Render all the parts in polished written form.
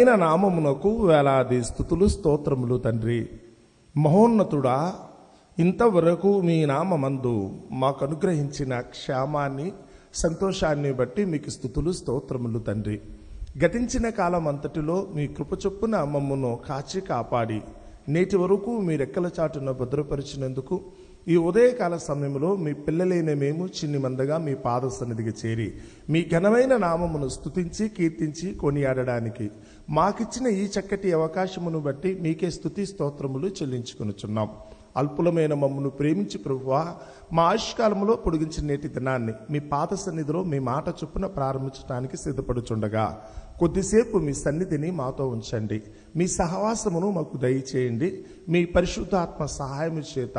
ఆయన నామమునకు వేలాది స్తుతులు స్తోత్రములు తండ్రి. మహోన్నతుడా, ఇంతవరకు మీ నామమందు మాకు అనుగ్రహించిన క్షేమాన్ని సంతోషాన్ని బట్టి మీకు స్తుతులు స్తోత్రములు తండ్రి. గతించిన కాలం అంతటిలో మీ కృప చొప్పున మమ్మను కాచి కాపాడి నేటి వరకు మీ రెక్కల చాటున భద్రపరిచినందుకు ఈ ఉదయకాల సమయంలో మీ పిల్లలైన మేము చిన్ని మందగా మీ పాద సన్నిధికి చేరి మీ ఘనమైన నామమును స్తుతించి కీర్తించి కొనియాడడానికి మాకిచ్చిన ఈ చక్కటి అవకాశమును బట్టి మీకే స్తుతి స్తోత్రములు చెల్లించుకొనుచున్నాం. అల్పులమైన మమ్మను ప్రేమించి ప్రభువా, మా ఆయుష్కాలంలో పొడిగించిన నేటి దినాన్ని మీ పాద సన్నిధిలో మీ మాట చొప్పున ప్రారంభించడానికి సిద్ధపడుచుండగా కొద్దిసేపు మీ సన్నిధిని మాతో ఉంచండి. మీ సహవాసమును మాకు దయచేయండి. మీ పరిశుద్ధాత్మ సహాయము చేత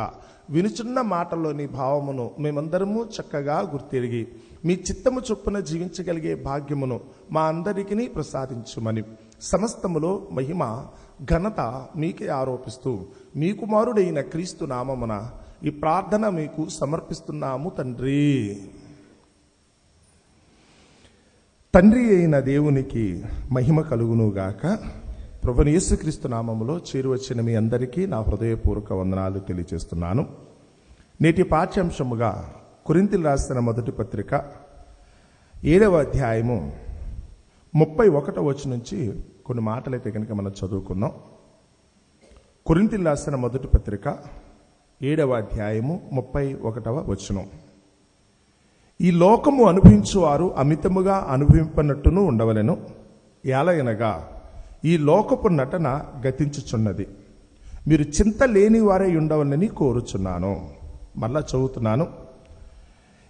వినుచున్న మాటల్లోని భావమును మేమందరము చక్కగా గుర్తిరిగి మీ చిత్తము చొప్పున జీవించగలిగే భాగ్యమును మా అందరికీ ప్రసాదించుమని సమస్తములో మహిమ ఘనత మీకే ఆరోపిస్తూ మీ కుమారుడైన క్రీస్తు నామమున ఈ ప్రార్థన మీకు సమర్పిస్తున్నాము తండ్రి. తండ్రి అయిన దేవునికి మహిమ కలుగునుగాక. ప్రభువైన యేసుక్రీస్తు నామములో చేరువచ్చిన మీ అందరికీ నా హృదయపూర్వక వందనాలు తెలియజేస్తున్నాను. నేటి పాఠ్యాంశముగా కొరింథీయులకు రాసిన మొదటి పత్రిక 7వ అధ్యాయము 31వ వచనం నుంచి కొన్ని మాటలైతే కనుక మనం చదువుకుందాం. కొరింథీయులకు రాసిన మొదటి పత్రిక 7వ అధ్యాయము 31వ వచనం. ఈ లోకము అనుభవించువారు అమితముగా అనుభవింపనట్టును ఉండవలెను, ఎలయనగా ఈ లోకపు నటన గతించుచున్నది. మీరు చింత లేని వారై ఉండవలని కోరుచున్నాను. మళ్ళా చదువుతున్నాను.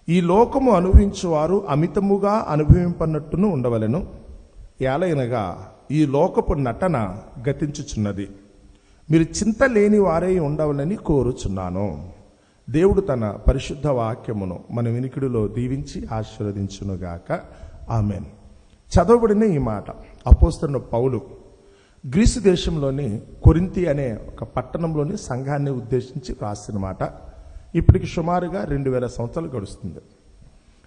ఈ లోకము అనుభవించువారు అమితముగా అనుభవింపనట్టును ఉండవలెను, ఎలయనగా ఈ లోకపు నటన గతించుచున్నది. మీరు చింత లేని వారై ఉండవలని కోరుచున్నాను. దేవుడు తన పరిశుద్ధ వాక్యమును మన వినికిడిలో దీవించి ఆశీర్వదించునుగాక. ఆమెన్. చదవబడిన ఈ మాట అపోస్తలుడైన పౌలు గ్రీసు దేశంలోని కొరింథీ అనే ఒక పట్టణంలోని సంఘాన్ని ఉద్దేశించి రాసిన మాట. ఇప్పటికి సుమారుగా 2000 సంవత్సరాలు గడుస్తుంది.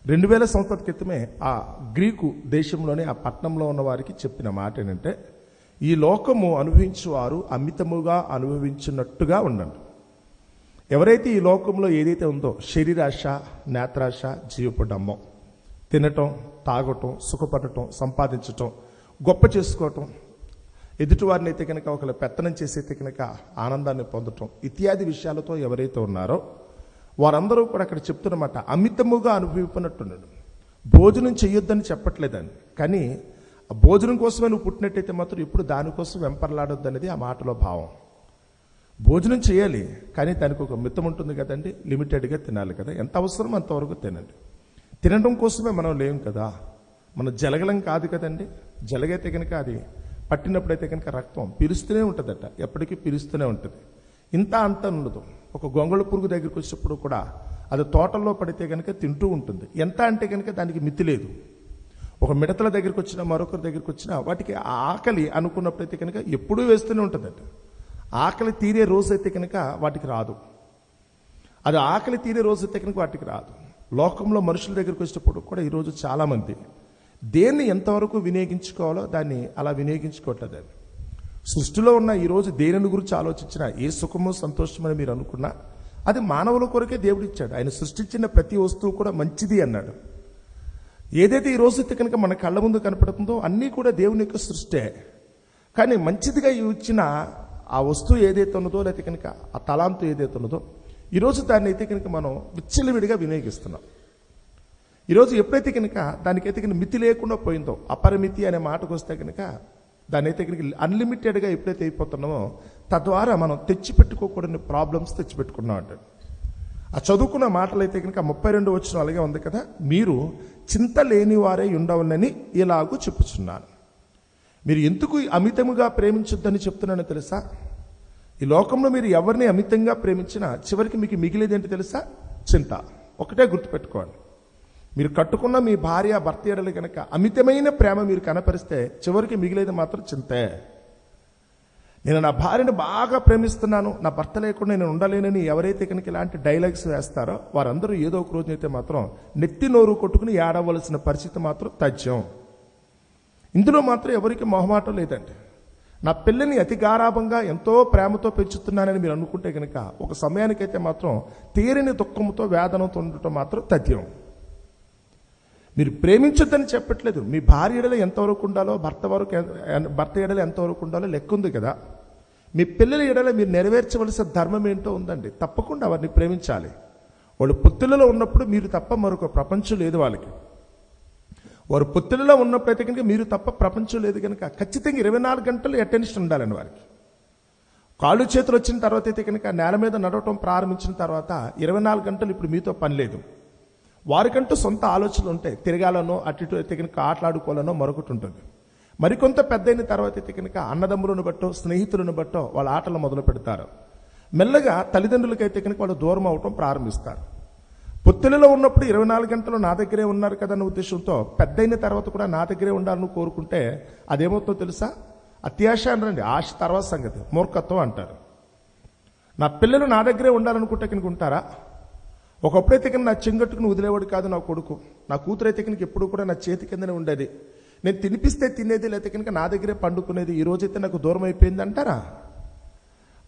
2000 సంవత్సరాల క్రితమే ఆ గ్రీకు దేశంలోని ఆ పట్టణంలో ఉన్న వారికి చెప్పిన మాట ఏంటంటే, ఈ లోకము అనుభవించువారు అమితముగా అనుభవించినట్టుగా ఉండండి. ఎవరైతే ఈ లోకంలో ఏదైతే ఉందో శరీరాశ, నేత్రాశ, జీవపు డంబం, తినటం, తాగటం, సుఖపడటం, సంపాదించటం, గొప్ప చేసుకోవటం, ఎదుటివారిని అయితే కనుక ఒకరు పెత్తనం చేసైతే కనుక ఆనందాన్ని పొందటం ఇత్యాది విషయాలతో ఎవరైతే ఉన్నారో వారందరూ కూడా అక్కడ చెప్తున్నమాట అమితముగా అనుభవించినట్టున్నాడు. భోజనం చెయ్యొద్దని చెప్పట్లేదని, కానీ ఆ భోజనం కోసమే నువ్వు పుట్టినట్టయితే మాత్రం ఇప్పుడు దానికోసం వెంపర్లాడొద్దు అనేది ఆ మాటలో భావం. భోజనం చేయాలి, కానీ దానికి ఒక మితం ఉంటుంది కదండి. లిమిటెడ్గా తినాలి కదా, ఎంత అవసరం అంతవరకు తినండి. తినడం కోసమే మనం లేం కదా, మనం జలగలం కాదు కదండి. జలగైతే కనుక అది పట్టినప్పుడైతే కనుక రక్తం పీలుస్తూనే ఉంటుందట, ఎప్పటికీ పీలుస్తూనే ఉంటుంది. ఇంత అంత ఉండదు. ఒక గొంగళ పురుగు దగ్గరికి వచ్చినప్పుడు కూడా అది తోటల్లో పడితే కనుక తింటూ ఉంటుంది. ఎంత అంటే కనుక దానికి మితి లేదు. ఒక మిడతల దగ్గరికి వచ్చినా మరొకరి దగ్గరికి వచ్చినా వాటికి ఆకలి అనుకున్నప్పుడైతే కనుక ఎప్పుడూ వేస్తూనే ఉంటుందట. ఆకలి తీరే రోజు అయితే కనుక వాటికి రాదు. అది ఆకలి తీరే రోజు అయితే కనుక వాటికి రాదు. లోకంలో మనుషుల దగ్గరికి వచ్చినప్పుడు కూడా ఈరోజు చాలామంది దేన్ని ఎంతవరకు వినియోగించుకోవాలో దాన్ని అలా వినియోగించుకోవట్లేదు. సృష్టిలో ఉన్న ఈరోజు దేనిని గురించి ఆలోచించినా ఏ సుఖము సంతోషమని మీరు అనుకున్నా అది మానవుల కొరకే దేవుడు ఇచ్చాడు. ఆయన సృష్టించిన ప్రతి వస్తువు కూడా మంచిది అన్నాడు. ఏదైతే ఈ రోజు అయితే కనుక మన కళ్ళ ముందు కనపడుతుందో అన్నీ కూడా దేవుని యొక్క సృష్టే. కానీ మంచిదిగా ఇచ్చిన ఆ వస్తువు ఏదైతే ఉన్నదో లేకపోతే కనుక ఆ తలాంతు ఏదైతే ఉన్నదో ఈరోజు దాన్ని అయితే కనుక మనం విచ్చలవిడిగా వినియోగిస్తున్నాం. ఈరోజు ఎప్పుడైతే కనుక దానికైతే కనుక మితి లేకుండా పోయిందో, అపరిమితి అనే మాటకు వస్తే కనుక దాన్ని అయితే కనుక అన్లిమిటెడ్గా ఎప్పుడైతే అయిపోతున్నామో తద్వారా మనం తెచ్చిపెట్టుకోకూడని ప్రాబ్లమ్స్ తెచ్చిపెట్టుకున్నాం అంటాడు. ఆ చదువుకున్న మాటలు అయితే కనుక 32 వచనం అలాగే ఉంది కదా. మీరు చింత లేని వారే ఉండవలని ఇలాగూ చెప్పుచున్నాను. మీరు ఎందుకు అమితముగా ప్రేమించొద్దని చెప్తున్నానో తెలుసా? ఈ లోకంలో మీరు ఎవరిని అమితంగా ప్రేమించినా చివరికి మీకు మిగిలేదేంటి తెలుసా? చింత. ఒకటే గుర్తుపెట్టుకోండి. మీరు కట్టుకున్న మీ భార్య భర్త ఎడలు కనుక అమితమైన ప్రేమ మీరు కనపరిస్తే చివరికి మిగిలేది మాత్రం చింతే. నేను నా భార్యను బాగా ప్రేమిస్తున్నాను, నా భర్త లేకుండా నేను ఉండలేనని ఎవరైతే కనుక ఇలాంటి డైలాగ్స్ వేస్తారో వారందరూ ఏదో ఒక రోజు అయితే మాత్రం నెత్తి నోరు కొట్టుకుని ఏడవలసిన పరిస్థితి మాత్రం తథ్యం. ఇందులో మాత్రం ఎవరికి మొహమాటం లేదండి. నా పిల్లని అతి గారాభంగా ఎంతో ప్రేమతో పెంచుతున్నానని మీరు అనుకుంటే కనుక ఒక సమయానికైతే మాత్రం తీరని దుఃఖంతో వేదనతో ఉండటం మాత్రం తథ్యం. మీరు ప్రేమించొద్దని చెప్పట్లేదు. మీ భార్య ఎడల ఎంతవరకు ఉండాలో భర్త ఎడల ఎంతవరకు ఉండాలో లెక్క ఉంది కదా. మీ పిల్లల ఎడల మీరు నెరవేర్చవలసిన ధర్మం ఏంటో ఉందండి. తప్పకుండా వారిని ప్రేమించాలి. వాళ్ళు పొత్తిళ్లలో ఉన్నప్పుడు మీరు తప్ప మరొక ప్రపంచం లేదు వాళ్ళకి. వారు పొత్తిళ్లలో ఉన్నప్పుడైతే కనుక మీరు తప్ప ప్రపంచం లేదు కనుక ఖచ్చితంగా 24 గంటలు అటెన్షన్ ఉండాలండి వారికి. కాళ్ళు చేతులు వచ్చిన తర్వాత అయితే కనుక నేల మీద నడవటం ప్రారంభించిన తర్వాత 24 గంటలు ఇప్పుడు మీతో పని లేదు. వారికంటూ సొంత ఆలోచనలు ఉంటాయి. తిరగాలనో అటు ఇటు అయితే కనుక ఆటలాడుకోవాలనో మరొకటి ఉంటుంది. మరికొంత పెద్ద అయిన తర్వాత అయితే కనుక అన్నదమ్ములను బట్టో స్నేహితులను బట్టో వాళ్ళ ఆటలు మొదలు పెడతారు. మెల్లగా తల్లిదండ్రులకైతే కనుక వాళ్ళు దూరం అవటం ప్రారంభిస్తారు. పొత్తిళ్లలో ఉన్నప్పుడు 24 గంటలు నా దగ్గరే ఉన్నారు కదా అన్న ఉద్దేశంతో పెద్ద అయిన తర్వాత కూడా నా దగ్గరే ఉండాలని కోరుకుంటే అదేమవుతుందో తెలుసా? అత్యాశ అనరండి. ఆశ తర్వాత సంగతి, మూర్ఖత్వం అంటారు. నా పిల్లలు నా దగ్గరే ఉండాలనుకుంటే కనుక ఉంటారా? ఒకప్పుడైతే కనుక నా చెంగట్టుకుని వదిలేవాడు కాదు నా కొడుకు. నా కూతురు అయితే కనుక ఎప్పుడు కూడా నా చేతి కిందనే ఉండేది. నేను తినిపిస్తే తినేది, లేకపోతే కనుక నా దగ్గరే పండుకునేది. ఈ రోజైతే నాకు దూరం అయిపోయింది అంటారా?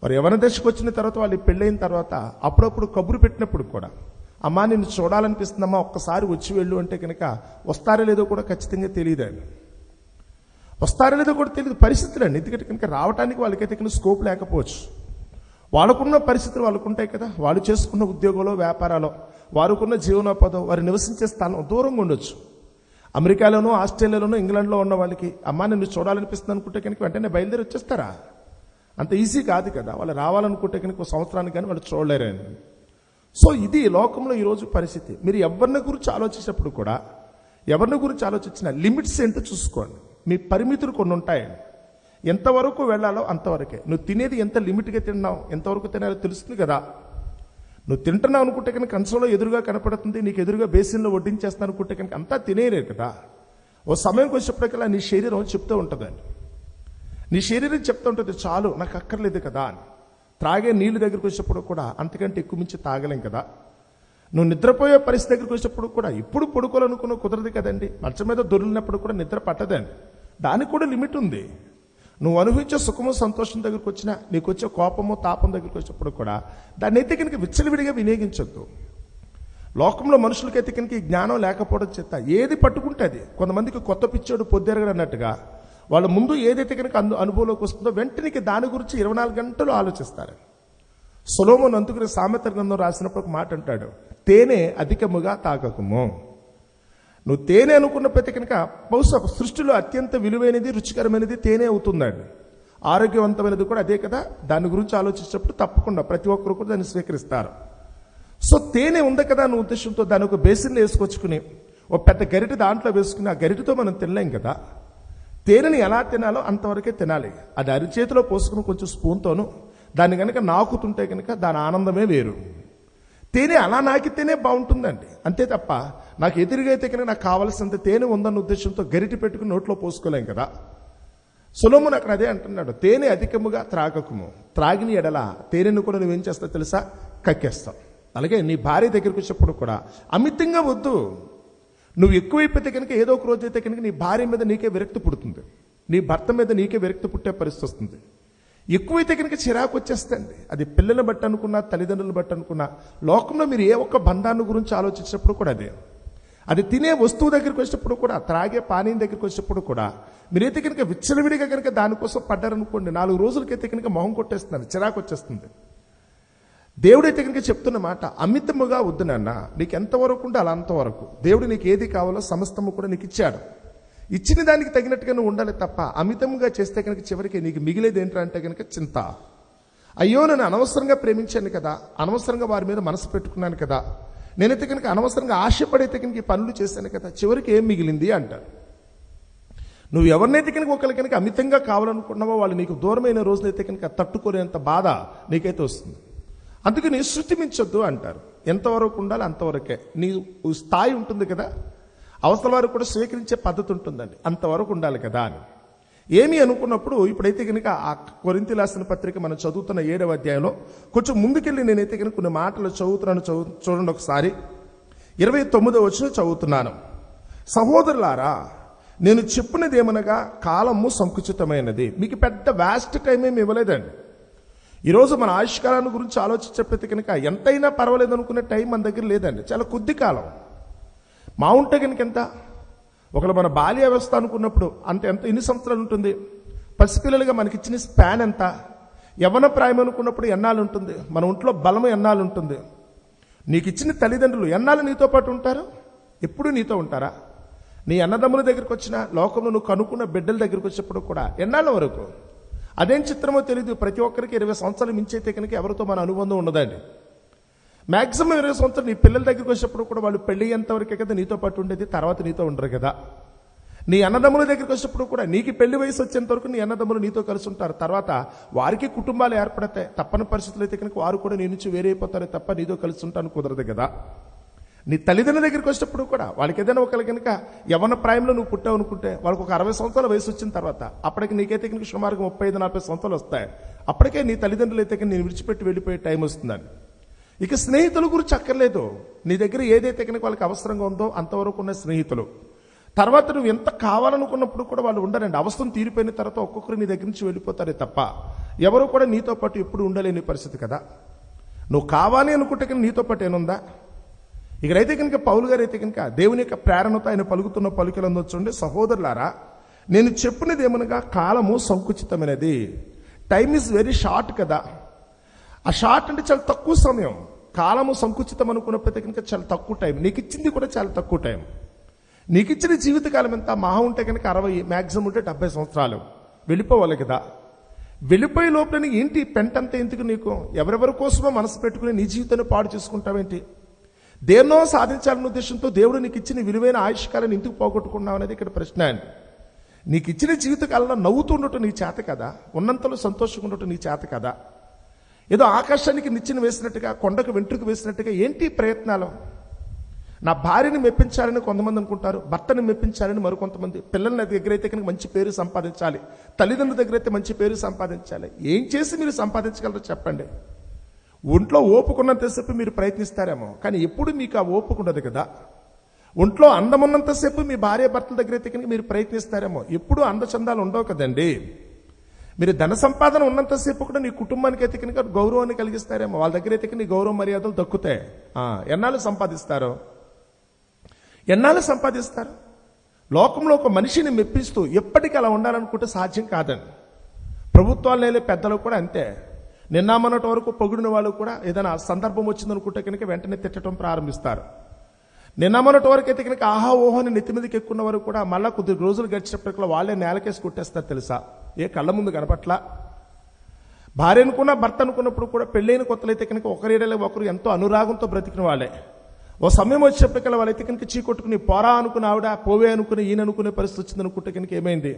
మరి యవ్వన దశకు వచ్చిన తర్వాత వాళ్ళు పెళ్ళైన తర్వాత అప్పుడప్పుడు కబురు పెట్టినప్పుడు కూడా, అమ్మా నిన్ను చూడాలనిపిస్తుందమ్మా ఒక్కసారి వచ్చి వెళ్ళు అంటే కనుక వస్తారో లేదో కూడా ఖచ్చితంగా తెలియదండి. వస్తారో లేదో కూడా తెలియదు పరిస్థితులు అండి. ఎందుకంటే కనుక రావడానికి వాళ్ళకైతే కనుక స్కోప్ లేకపోవచ్చు. వాళ్ళకున్న పరిస్థితులు వాళ్ళకు ఉంటాయి కదా. వాళ్ళు చేసుకున్న ఉద్యోగంలో, వ్యాపారాలు, వారికున్న జీవనోపాధి, వారు నివసించే స్థలం దూరంగా ఉండొచ్చు. అమెరికాలోనూ, ఆస్ట్రేలియాలోనూ, ఇంగ్లాండ్లో ఉన్న వాళ్ళకి అమ్మా నిన్ను చూడాలనిపిస్తుంది అనుకుంటే కనుక వెంటనే బయలుదేరి వచ్చేస్తారా? అంత ఈజీ కాదు కదా. వాళ్ళు రావాలనుకుంటే కనుక ఒక సంవత్సరానికి కానీ వాళ్ళు చూడలేరని. సో ఇది లోకంలో ఈరోజు పరిస్థితి. మీరు ఎవరిని గురించి ఆలోచించినప్పుడు కూడా, ఎవరిని గురించి ఆలోచించిన లిమిట్స్ ఏంటో చూసుకోండి. మీ పరిమితులు కొన్ని ఉంటాయండి. ఎంతవరకు వెళ్ళాలో అంతవరకే. నువ్వు తినేది ఎంత లిమిట్గా తిన్నావు, ఎంతవరకు తినాలో తెలుస్తుంది కదా. నువ్వు తింటున్నావు అనుకుంటే కనుక కంచంలో ఎదురుగా కనపడుతుంది, నీకు ఎదురుగా బేసిన్లో వడ్డించేస్తాను అనుకుంటే కనుక అంతా తినేయలేదు కదా. ఓ సమయంకి వచ్చేప్పటికల్లా నీ శరీరం చెప్తూ ఉంటుందండి. నీ శరీరం చెప్తూ ఉంటుంది చాలు నాకు అక్కర్లేదు కదా అని. త్రాగే నీళ్ళు దగ్గరికి వచ్చేప్పుడు కూడా అంతకంటే ఎక్కువ మించి తాగలేం కదా. నువ్వు నిద్రపోయే పరిస్థితి దగ్గరికి వచ్చేప్పుడు కూడా ఇప్పుడు పడుకోవాలనుకున్న కుదరదు కదండి. మంచం మీద దొరికినప్పుడు కూడా నిద్ర పట్టదండి. దానికి కూడా లిమిట్ ఉంది. నువ్వు అనుభవించే సుఖము సంతోషం దగ్గరికి వచ్చినా, నీకు వచ్చే కోపము తాపం దగ్గరికి వచ్చినప్పుడు కూడా దాన్ని అయితే కనుక విచ్చలవిడిగా వినియోగించొద్దు. లోకంలో మనుషులకైతే కనుక ఈ జ్ఞానం లేకపోవడం చేత ఏది పట్టుకుంటే అది. కొంతమందికి కొత్త పిచ్చోడు పొద్దురగడు అన్నట్టుగా వాళ్ళ ముందు ఏదైతే కనుక అనుభవంలోకి వస్తుందో వెంటనే దాని గురించి 24 గంటలు ఆలోచిస్తారు. సొలొమోను అందుకని సామెతల గ్రంథం రాసినప్పుడు ఒక మాట అంటాడు, తేనె అధికముగా తాగకము. నువ్వు తేనె అనుకున్న ప్రతి కనుక బహుశా సృష్టిలో అత్యంత విలువైనది, రుచికరమైనది తేనె అవుతుందండి. ఆరోగ్యవంతమైనది కూడా అదే కదా. దాని గురించి ఆలోచించినప్పుడు తప్పకుండా ప్రతి ఒక్కరు కూడా దాన్ని స్వీకరిస్తారు. సో తేనె ఉంది కదా అన్న ఉద్దేశంతో దాని ఒక బేసిన్లో వేసుకొచ్చుకుని ఒక పెద్ద గరిటె దాంట్లో వేసుకుని ఆ గరిటెతో మనం తినలేం కదా. తేనెని ఎలా తినాలో అంతవరకే తినాలి. అది అరిచేతిలో పోసుకుని కొంచెం స్పూన్తోను దాన్ని కనుక నాకుతుంటే కనుక దాని ఆనందమే వేరు. తేనె అలా నాకితేనే బాగుంటుందండి. అంతే తప్ప నాకు ఎదురుగా అయితే కనుక నాకు కావాల్సినంత తేనె ఉందన్న ఉద్దేశంతో గరిటె పెట్టుకుని నోట్లో పోసుకోలేం కదా. సొలొమోను అక్కడ అదే అంటున్నాడు, తేనె అధికముగా త్రాగకము. త్రాగిన ఎడల తేనెను కూడా నువ్వేం చేస్తావు తెలుసా? కక్కేస్తావు. అలాగే నీ భార్య దగ్గరికి వచ్చేప్పుడు కూడా అమితంగా వద్దు. నువ్వు ఎక్కువైపోతే కనుక ఏదో ఒక రోజు అయితే కనుక నీ భార్య మీద నీకే విరక్తి పుడుతుంది, నీ భర్త మీద నీకే విరక్తి పుట్టే పరిస్థితి వస్తుంది. ఎక్కువైతే కనుక చిరాకు వచ్చేస్తండి. అది పిల్లలను బట్టి అనుకున్నా, తల్లిదండ్రులను బట్టి అనుకున్నా, లోకంలో మీరు ఏ ఒక్క బంధాన్ని గురించి ఆలోచించినప్పుడు కూడా అదే. అది తినే వస్తువు దగ్గరికి వచ్చినప్పుడు కూడా, త్రాగే పానీయం దగ్గరికి వచ్చినప్పుడు కూడా మీరైతే కనుక విచ్చలవిడిగా కనుక దానికోసం పడ్డారనుకోండి, 4 రోజులకైతే కనుక మొహం కొట్టేస్తున్నారు, చిరాకు వచ్చేస్తుంది. దేవుడైతే కనుక చెప్తున్న మాట, అమితముగా వద్దు నాన్న, నీకు ఎంతవరకు ఉంటే అలా అంతవరకు. దేవుడు నీకు ఏది కావాలో సమస్తము కూడా నీకు ఇచ్చాడు. ఇచ్చిన దానికి తగినట్టుగా నువ్వు ఉండాలి తప్ప అమితంగా చేస్తే కనుక చివరికి నీకు మిగిలేది ఏంటంటే కనుక చింత. అయ్యో నేను అనవసరంగా ప్రేమించాను కదా, అనవసరంగా వారి మీద మనసు పెట్టుకున్నాను కదా, నేనైతే కనుక అనవసరంగా ఆశపడైతే కనుక ఈ పనులు చేశాను కదా, చివరికి ఏం మిగిలింది అంటారు. నువ్వు ఎవరినైతే కనుక ఒకరికి కనుక అమితంగా కావాలనుకున్నావో వాళ్ళు నీకు దూరమైన రోజులైతే కనుక తట్టుకోలేనంత బాధ నీకైతే వస్తుంది. అందుకని శృతి మించొద్దు అంటారు. ఎంతవరకు ఉండాలి అంతవరకే. నీ స్థాయి ఉంటుంది కదా, అవతల వారు కూడా స్వీకరించే పద్ధతి ఉంటుందండి, అంతవరకు ఉండాలి కదా అని. ఏమి అనుకున్నప్పుడు ఇప్పుడైతే కనుక ఆ కొరింథీ రాసిన పత్రిక మనం చదువుతున్న 7వ అధ్యాయంలో కొంచెం ముందుకెళ్ళి నేనైతే కనుక కొన్ని మాటలు చదువుతున్నాను. చూడండి ఒకసారి. 29వ వచనం చదువుతున్నాను. సహోదరులారా, నేను చెప్పినది ఏమనగా కాలము సంకుచితమైనది. మీకు పెద్ద వ్యాస్ట్ టైం ఏమి ఇవ్వలేదండి. ఈరోజు మన ఆయుష్కాలాన్ని గురించి ఆలోచించేప్పటికీ కనుక ఎంతైనా పర్వాలేదు అనుకునే టైం మన దగ్గర లేదండి. చాలా కొద్ది కాలం. మా ఉంటే కనుక ఎంత, ఒకవేళ మన బాల్య వ్యవస్థ అనుకున్నప్పుడు ఎంత ఎన్ని సంవత్సరాలు ఉంటుంది? పసిపిల్లలుగా మనకి ఇచ్చిన స్పాన్ ఎంత? యవ్వన ప్రాయం అనుకున్నప్పుడు ఎన్నాళ్ళు ఉంటుంది? మన ఒంట్లో బలము ఎన్నాళ్ళు ఉంటుంది? నీకు ఇచ్చిన తల్లిదండ్రులు ఎన్నాళ్ళు నీతో పాటు ఉంటారు? ఎప్పుడు నీతో ఉంటారా? నీ అన్నదమ్ముల దగ్గరికి వచ్చిన, లోకంలో నువ్వు కనుక్కున్న బిడ్డల దగ్గరికి వచ్చినప్పుడు కూడా ఎన్నాళ్ళ వరకు? అదేం చిత్రమో తెలియదు. ప్రతి ఒక్కరికి 20 సంవత్సరాలు మించైతే కనుక ఎవరితో మన అనుబంధం ఉండదండి. మాక్సిమం 20 సంవత్సరాలు నీ పిల్లల దగ్గరికి వచ్చినప్పుడు కూడా వాళ్ళు పెళ్లి అయ్యేంతవరకే కదా నీతో పాటు ఉండేది, తర్వాత నీతో ఉండరు కదా. నీ అన్నదమ్ముల దగ్గరికి వచ్చినప్పుడు కూడా నీకు పెళ్లి వయసు వచ్చేంత వరకు నీ అన్నదమ్ములు నీతో కలిసి ఉంటారు. తర్వాత వారికి కుటుంబాలు ఏర్పడతాయి. తప్పని పరిస్థితులు అయితే కనుక వారు కూడా నీ నుంచి వేరైపోతారు తప్ప నీతో కలిసి ఉంటాను కుదరదు కదా. నీ తల్లిదండ్రుల దగ్గరికి వచ్చినప్పుడు కూడా వాళ్ళకి ఏదైనా ఒకళ్ళు కనుక యవ్వన ప్రాయంలో నువ్వు పుట్టావు అనుకుంటే వాళ్ళకి ఒక 60 సంవత్సరాల వయసు వచ్చిన తర్వాత అప్పటికి నీకైతే కనుక సుమారుగా 35-40 సంవత్సరాలు వస్తాయి. అప్పటికే నీ తల్లిదండ్రులు అయితే కనుక నేను విడిచిపెట్టి వెళ్ళిపోయే టైం వస్తుందని. ఇక స్నేహితుల గురించి అక్కర్లేదు. నీ దగ్గర ఏదైతే కనుక వాళ్ళకి అవసరంగా ఉందో అంతవరకు ఉన్న స్నేహితులు. తర్వాత నువ్వు ఎంత కావాలనుకున్నప్పుడు కూడా వాళ్ళు ఉండరండి. అవసరం తీరిపోయిన తర్వాత ఒక్కొక్కరు నీ దగ్గర నుంచి వెళ్ళిపోతారే తప్ప ఎవరు కూడా నీతో పాటు ఎప్పుడు ఉండలేని పరిస్థితి కదా. నువ్వు కావాలి అనుకుంటే కనుక నీతో పాటు ఏముందా? ఇక్కడైతే కనుక పౌలు గారు అయితే కనుక దేవుని యొక్క ప్రేరణతో ఆయన పలుకుతున్న పలుకులందు చూడండి, సహోదరులారా నేను చెప్పినది ఏమనగా కాలము సంకుచితమైనది. టైం ఈజ్ వెరీ షార్ట్ కదా. ఆ షార్ట్ అంటే చాలా తక్కువ సమయం. కాలము సంకుచితం అనుకున్నప్పటికీ కనుక చాలా తక్కువ టైం. నీకు ఇచ్చింది కూడా చాలా తక్కువ టైం. నీకు ఇచ్చిన జీవితకాలం ఎంత? మహా ఉంటే కనుక 60, మ్యాక్సిమం ఉంటే 70 సంవత్సరాలు. వెళ్ళిపోవాలి కదా. వెళ్ళిపోయే లోపల ఏంటి పెంటంతా ఎందుకు నీకు? ఎవరెవరి కోసమో మనసు పెట్టుకుని నీ జీవితాన్ని పాడు చేసుకుంటావేంటి? దేన్నో సాధించాలన్న ఉద్దేశంతో దేవుడు నీకు ఇచ్చిన విలువైన ఆయుష్కాలను ఎందుకు పోగొట్టుకున్నావు అనేది ఇక్కడ ప్రశ్న అండి. నీకు ఇచ్చిన జీవితకాలంలో నవ్వుతూ ఉండటం నీ చేత కదా, ఉన్నంతలో సంతోషంగా ఉండటం నీ చేత కదా. ఏదో ఆకాశానికి నిచ్చెన వేసినట్టుగా, కొండకు వెంట్రుకు వేసినట్టుగా ఏంటి ప్రయత్నాలు? నా భార్యని మెప్పించాలని కొంతమంది అనుకుంటారు, భర్తని మెప్పించాలని మరికొంతమంది, పిల్లల దగ్గర అయితే కనుక మంచి పేరు సంపాదించాలి, తల్లిదండ్రుల దగ్గర అయితే మంచి పేరు సంపాదించాలి. ఏం చేసి మీరు సంపాదించగలరో చెప్పండి. ఒంట్లో ఓపుకున్నంతసేపు మీరు ప్రయత్నిస్తారేమో, కానీ ఎప్పుడు మీకు ఆ ఓపుకు ఉండదు కదా. ఒంట్లో అందమున్నంతసేపు మీ భార్య భర్తల దగ్గర అయితే కనుక మీరు ప్రయత్నిస్తారేమో, ఎప్పుడు అందచందాలు ఉండవు కదండి. మీరు ధన సంపాదన ఉన్నంతసేపు కూడా నీ కుటుంబానికి అయితే కనుక గౌరవాన్ని కలిగిస్తారేమో, వాళ్ళ దగ్గర అయితే నీ గౌరవ మర్యాదలు దక్కుతాయి. ఎన్నాళ్ళు సంపాదిస్తారు? లోకంలో ఒక మనిషిని మెప్పిస్తూ ఎప్పటికీ అలా ఉండాలనుకుంటే సాధ్యం కాదండి. ప్రభుత్వాలు నేలే పెద్దలు కూడా అంతే. నిన్న మొన్నటి వరకు పొగిడిన వాళ్ళు కూడా ఏదైనా సందర్భం వచ్చిందనుకుంటే కనుక వెంటనే తిట్టడం ప్రారంభిస్తారు. నిన్న మొన్నటి వరకు అయితే కనుక ఆహా ఓహోని నెత్తి మీదకి ఎక్కున్న వరకు కూడా మళ్ళా కొద్ది రోజులు గడిచినప్పటికీ వాళ్ళే నేలకేసి కొట్టేస్తారు తెలుసా. ఏ కళ్ళ ముందు కనపట్లా. భార్య అనుకున్నా భర్త అనుకున్నప్పుడు కూడా పెళ్ళైన కొత్తలైతే కనుక ఒకరిలో ఒకరు ఎంతో అనురాగంతో బ్రతికిన వాళ్ళే. ఓ సమయం వచ్చేప్పటికల్లా వాళ్ళైతే కనుక చీకొట్టుకుని పోరా అనుకుని ఆవిడ పోవే అనుకుని ఈయన అనుకునే పరిస్థితి వచ్చింది అనుకుంటే కనుక ఏమైంది?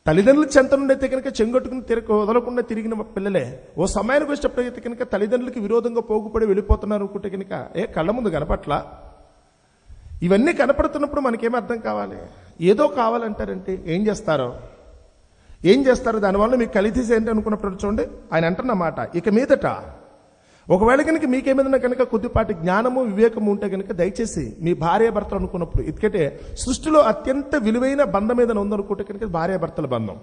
తల్లిదండ్రుల చెంత నుండి అయితే కనుక చెంగొట్టుకుని వదలకుండా తిరిగిన పిల్లలే ఓ సమయానికి వచ్చేటప్పుడైతే కనుక తల్లిదండ్రులకి విరోధంగా పోగుపడి వెళ్ళిపోతున్నారు అనుకుంటే కనుక కళ్ళ ముందు కనపట్లా. ఇవన్నీ కనపడుతున్నప్పుడు మనకేమీ అర్థం కావాలి. ఏదో కావాలంటారంటే ఏం చేస్తారో దానివల్ల మీకు కలితీసి ఏంటి అనుకున్నప్పుడు చూడండి ఆయన అంటున్నమాట, ఇక మీదట ఒకవేళ కనుక మీకేమైనా కనుక కొద్దిపాటి జ్ఞానము వివేకము ఉంటే కనుక దయచేసి మీ భార్యాభర్తలు అనుకున్నప్పుడు, ఎందుకంటే సృష్టిలో అత్యంత విలువైన బంధం ఏదైనా ఉందనుకుంటే కనుక భార్యాభర్తల బంధం.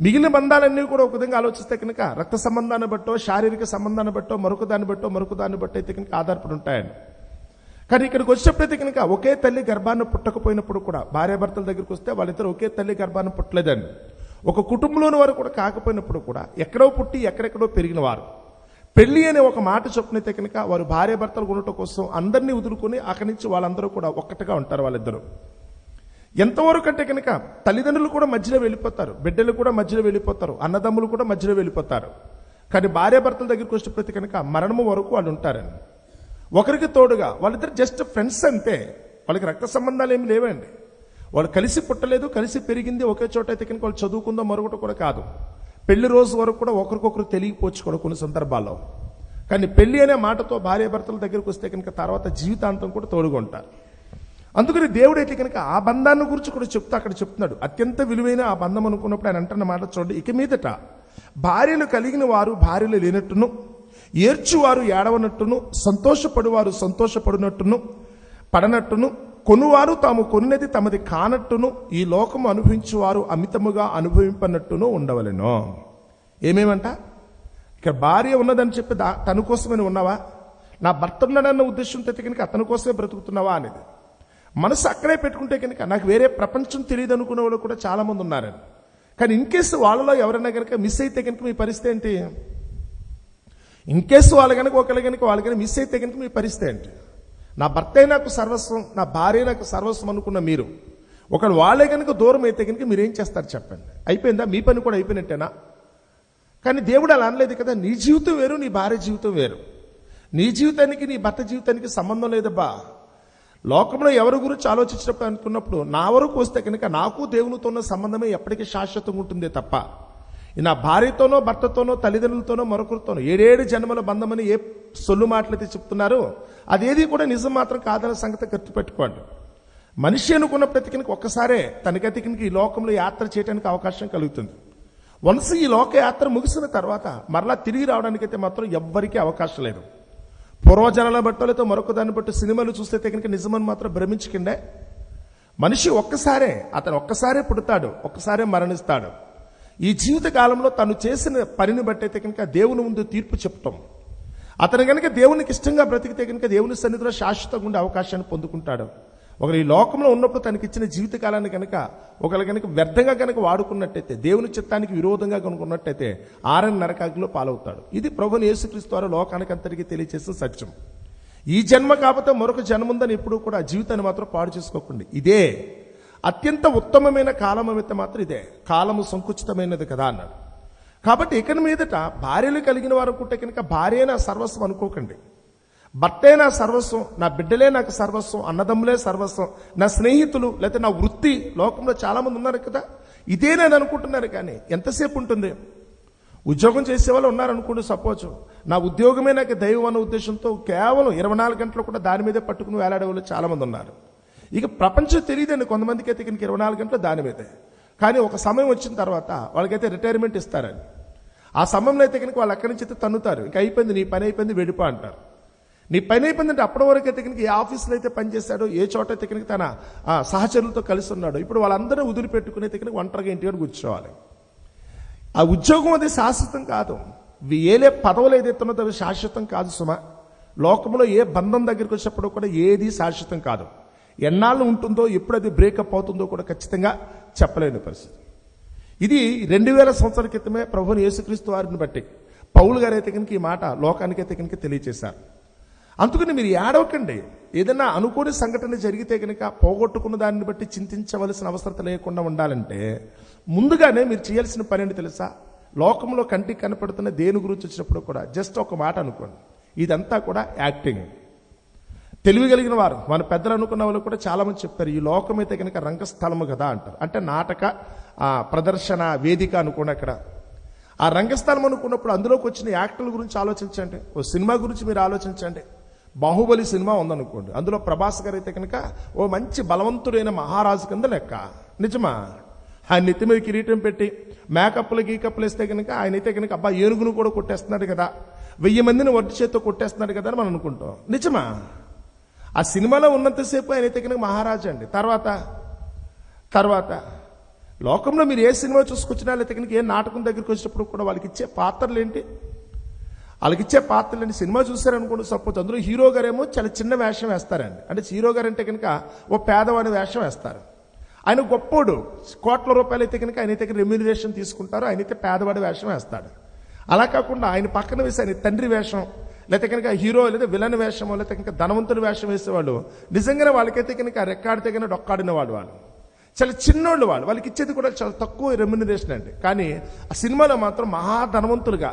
మిగిలిన బంధాలన్నీ కూడా ఒక విధంగా ఆలోచిస్తే కనుక రక్త సంబంధాన్ని బట్టో, శారీరక సంబంధాన్ని బట్టో, మరొక దాన్ని బట్టో అయితే కనుక ఆధారపడి ఉంటాయని. కానీ ఇక్కడికి వచ్చేప్పుడైతే కనుక ఒకే తల్లి గర్భాన్ని పుట్టకపోయినప్పుడు కూడా భార్యాభర్తల దగ్గరికి వస్తే వాళ్ళిద్దరు ఒకే తల్లి గర్భాన్ని పుట్టలేదండి. ఒక కుటుంబంలోని వారు కూడా కాకపోయినప్పుడు కూడా ఎక్కడో పుట్టి ఎక్కడెక్కడో పెరిగిన వారు. పెళ్లి అనే ఒక మాట చొప్పునైతే కనుక వారు భార్యాభర్తలు ఉండటం కోసం అందరినీ వదులుకొని అక్కడి నుంచి వాళ్ళందరూ కూడా ఒక్కటిగా ఉంటారు. వాళ్ళిద్దరూ ఎంతవరకు అంటే కనుక తల్లిదండ్రులు కూడా మధ్యలో వెళ్ళిపోతారు, బిడ్డలు కూడా మధ్యలో వెళ్ళిపోతారు, అన్నదమ్ములు కూడా మధ్యలో వెళ్ళిపోతారు. కానీ భార్యాభర్తల దగ్గరికి వచ్చినప్పుడైతే కనుక మరణము వరకు వాళ్ళు ఉంటారని. ఒకరికి తోడుగా వాళ్ళిద్దరు జస్ట్ ఫ్రెండ్స్ అంతే. వాళ్ళకి రక్త సంబంధాలు ఏమి లేవండి. వాళ్ళు కలిసి పుట్టలేదు, కలిసి పెరిగింది ఒకే చోట అయితే కనుక వాళ్ళు చదువుకుందో మరొకటి కూడా కాదు. పెళ్లి రోజు వరకు కూడా ఒకరికొకరు తెలియకపోవచ్చు కూడా కొన్ని సందర్భాల్లో. కానీ పెళ్లి అనే మాటతో భార్యాభర్తల దగ్గరికి వస్తే కనుక తర్వాత జీవితాంతం కూడా తోడుగా ఉంటారు. అందుకని దేవుడు అయితే కనుక ఆ బంధాన్ని గురించి కూడా అక్కడ చెప్తున్నాడు. అత్యంత విలువైన ఆ బంధం అనుకున్నప్పుడు ఆయన అంటున్న మాట చూడండి, ఇక మీదట భార్యలు కలిగిన వారు భార్యలు లేనట్టును, ఏడ్చువారు ఏడవనట్టును, సంతోషపడువారు సంతోషపడినట్టును, పడనట్టును, కొనువారు తాము కొనినది తమది కానట్టును ఈ లోకము అనుభవించువారు అమితముగా అనుభవింపనట్టును ఉండవలెను. ఏమేమంట? ఇక్కడ భార్య ఉన్నదని చెప్పి తన కోసమని ఉన్నావా? నా భర్త ఉన్నాడన్న ఉద్దేశంతో కనుక అతని కోసమే బ్రతుకుతున్నావా అనేది మనసు అక్కడే పెట్టుకుంటే కనుక నాకు వేరే ప్రపంచం తెలియదు అనుకునే వాళ్ళు కూడా చాలా మంది ఉన్నారని. కానీ ఇన్కేస్ వాళ్ళలో ఎవరైనా కనుక మిస్ అయితే కనుక మీ పరిస్థితి ఏంటి? ఇన్కేస్ వాళ్ళు కనుక వాళ్ళు కనుక మిస్ అయితే కనుక మీ పరిస్థితి ఏంటి? నా భర్తే నాకు సర్వస్వం, నా భార్య నాకు సర్వస్వం అనుకున్న మీరు ఒకళ్ళు వాళ్ళే కనుక దూరం అయితే కనుక మీరేం చేస్తారు చెప్పండి? అయిపోయిందా? మీ పని కూడా అయిపోయినట్టేనా? కానీ దేవుడు అలా అనలేదు కదా. నీ జీవితం వేరు, నీ భార్య జీవితం వేరు. నీ జీవితానికి నీ భర్త జీవితానికి సంబంధం లేదబ్బా. లోకంలో ఎవరి గురించి ఆలోచించినప్పుడు అనుకున్నప్పుడు నా వరకు వస్తే కనుక నాకు దేవునితో ఉన్న సంబంధమే ఎప్పటికీ శాశ్వతంగా ఉంటుందే తప్ప నా భార్యతోనో భర్తతోనో తల్లిదండ్రులతోనో మరొకరితోనో 7 జన్మల బంధమని ఏ సొల్లు మాటలైతే చెప్తున్నారు అదేది కూడా నిజం మాత్రం కాదన్న సంగతి గుర్తుపెట్టుకోండి. మనిషి అనుకున్నప్పుడు కనుక ఒక్కసారే తనకైతే కనుక ఈ లోకంలో యాత్ర చేయడానికి అవకాశం కలుగుతుంది. వన్స్ ఈ లోక యాత్ర ముగిసిన తర్వాత మరలా తిరిగి రావడానికైతే మాత్రం ఎవ్వరికీ అవకాశం లేదు. పూర్వజనాల బట్టలతో మరొక దాన్ని బట్టి సినిమాలు చూస్తే కనుక నిజమని మాత్రం భ్రమించకండే. మనిషి అతను ఒక్కసారే పుడతాడు, ఒక్కసారే మరణిస్తాడు. ఈ జీవిత కాలంలో తను చేసిన పనిని బట్టి అయితే కనుక దేవుని ముందు తీర్పు చెప్తాం. అతను కనుక దేవునికి ఇష్టంగా బ్రతికితే కనుక దేవుని సన్నిధిలో శాశ్వతంగా ఉండే అవకాశాన్ని పొందుకుంటాడు. ఒకరు ఈ లోకంలో ఉన్నప్పుడు తనకి ఇచ్చిన జీవితకాలాన్ని కనుక ఒకరు కనుక వ్యర్థంగా కనుక వాడుకున్నట్టయితే, దేవుని చిత్తానికి విరోధంగా కనుక్కున్నట్టయితే ఆరని నరకాగ్నిలో పాలవుతాడు. ఇది ప్రభువుని యేసుక్రీస్తు ద్వారా లోకానికి అంతటికీ తెలియజేసిన సత్యం. ఈ జన్మ కాకపోతే మరొక జన్మ ఉందని ఎప్పుడు కూడా జీవితాన్ని మాత్రం పాడు చేసుకోకండి. ఇదే అత్యంత ఉత్తమమైన కాలము అయితే మాత్రం ఇదే. కాలము సంకుచితమైనది కదా అన్నాడు. కాబట్టి ఇక మీదట భార్యలు కలిగిన వారు అనుకుంటే కనుక భార్య నా సర్వస్వం అనుకోకండి. భర్తే నా సర్వస్వం, నా బిడ్డలే నాకు సర్వస్వం, అన్నదమ్ములే సర్వస్వం, నా స్నేహితులు లేకపోతే నా వృత్తి. లోకంలో చాలా మంది ఉన్నారు కదా, ఇదే నేను అనుకుంటున్నారు. కానీ ఎంతసేపు ఉంటుంది? ఉద్యోగం చేసేవాళ్ళు ఉన్నారనుకోండి. సపోజ్ నా ఉద్యోగమే నాకు దైవం అన్న ఉద్దేశంతో కేవలం 24 గంటలు కూడా దాని మీదే పట్టుకుని వేలాడే వాళ్ళు చాలా మంది ఉన్నారు. ఇక ప్రపంచం తెలియదండి కొంతమందికి అయితే కనుక 24 గంటలు దాని మీదే. కానీ ఒక సమయం వచ్చిన తర్వాత వాళ్ళకైతే రిటైర్మెంట్ ఇస్తారని. ఆ సమయంలో అయితే కనుక వాళ్ళు అక్కడి నుంచి అయితే తన్నుతారు. ఇక అయిపోయింది, నీ పని అయిపోయింది, వెళ్ళిపో అంటారు. నీ పని అయిపోయిందంటే అప్పటి వరకు అయితే కనుక ఏ ఆఫీసులో అయితే పనిచేశాడో, ఏ చోట అయితే కనుక తన సహచరులతో కలిసి ఉన్నాడు, ఇప్పుడు వాళ్ళందరూ వదిలిపెట్టుకుని అయితే కనుక ఒంటరిగా ఇంటికి కూర్చోవాలి. ఆ ఉద్యోగం అది శాశ్వతం కాదు. ఏలే పదవులు ఏదైతే ఉన్నదో అవి శాశ్వతం కాదు సుమా. లోకంలో ఏ బంధం దగ్గరికి వచ్చినప్పుడు కూడా ఏది శాశ్వతం కాదు. ఎన్నాళ్ళు ఉంటుందో, ఎప్పుడు అది బ్రేకప్ అవుతుందో కూడా ఖచ్చితంగా చెప్పలేని పరిస్థితి. ఇది 2000 సంవత్సరాల క్రితమే ప్రభువుని యేసుక్రీస్తు వారిని బట్టి పౌలు గారు అయితే కనుక ఈ మాట లోకానికైతే కనుక తెలియజేశారు. అందుకని మీరు ఏడవకండి. ఏదైనా అనుకోని సంఘటన జరిగితే కనుక పోగొట్టుకున్న దాన్ని బట్టి చింతించవలసిన అవసరం లేకుండా ఉండాలంటే ముందుగానే మీరు చేయాల్సిన పని ఏంటి తెలుసా? లోకంలో కంటికి కనపడుతున్న దేని గురించి వచ్చినప్పుడు కూడా జస్ట్ ఒక మాట అనుకోండి, ఇదంతా కూడా యాక్టింగ్. తెలివిగలిగిన వారు మన పెద్దలు అనుకున్న వాళ్ళు కూడా చాలా మంది చెప్పారు, ఈ లోకం అయితే కనుక రంగస్థలము కదా అంటారు. అంటే నాటక ప్రదర్శన వేదిక అనుకోండి. అక్కడ ఆ రంగస్థలం అనుకున్నప్పుడు అందులోకి వచ్చిన యాక్టర్ల గురించి ఆలోచించండి. ఓ సినిమా గురించి మీరు ఆలోచించండి. బాహుబలి సినిమా ఉందనుకోండి, అందులో ప్రభాస్ గారు అయితే కనుక ఓ మంచి బలవంతుడైన మహారాజు కింద లెక్క. నిజమా? ఆయన నెత్తి మీద కిరీటం పెట్టి మేకప్లు గీకప్లు వేస్తే కనుక ఆయన అయితే కనుక అబ్బా ఏనుగును కూడా కొట్టేస్తున్నాడు కదా, 1000 మందిని ఒడ్డు చేత్తో కొట్టేస్తున్నాడు కదా అని మనం అనుకుంటాం. నిజమా? ఆ సినిమాలో ఉన్నంతసేపు ఆయన అయితే కనుక మహారాజు అండి. తర్వాత లోకంలో మీరు ఏ సినిమా చూసుకొచ్చినా లేకపోతే కనుక ఏ నాటకం దగ్గరికి వచ్చినప్పుడు కూడా వాళ్ళకి ఇచ్చే పాత్రలు ఏంటి? సినిమా చూసారనుకోండి, సపోజ్ అందులో హీరో గారేమో చాలా చిన్న వేషం వేస్తారండి. అంటే హీరో గారు అంటే కనుక ఓ పేదవాడి వేషం వేస్తారు. ఆయన గొప్పోడు, కోట్ల రూపాయలు అయితే కనుక ఆయన అయితే రెమ్యూనరేషన్ తీసుకుంటారు, ఆయన అయితే పేదవాడి వేషం వేస్తాడు. అలా కాకుండా ఆయన పక్కన వేసి ఆయన తండ్రి వేషం లేకపోతే కనుక హీరో లేదా విలన్ వేషమో లేకపోతే కనుక ధనవంతుడి వేషం వేసేవాళ్ళు నిజంగానే వాళ్ళకైతే కనుక రెక్కాడితే కనుక డొక్కాడిన వాళ్ళు చాలా చిన్నోళ్ళు వాళ్ళకి ఇచ్చేది కూడా చాలా తక్కువ రెమ్యూనరేషన్ అండి. కానీ ఆ సినిమాలో మాత్రం మహాధనవంతులుగా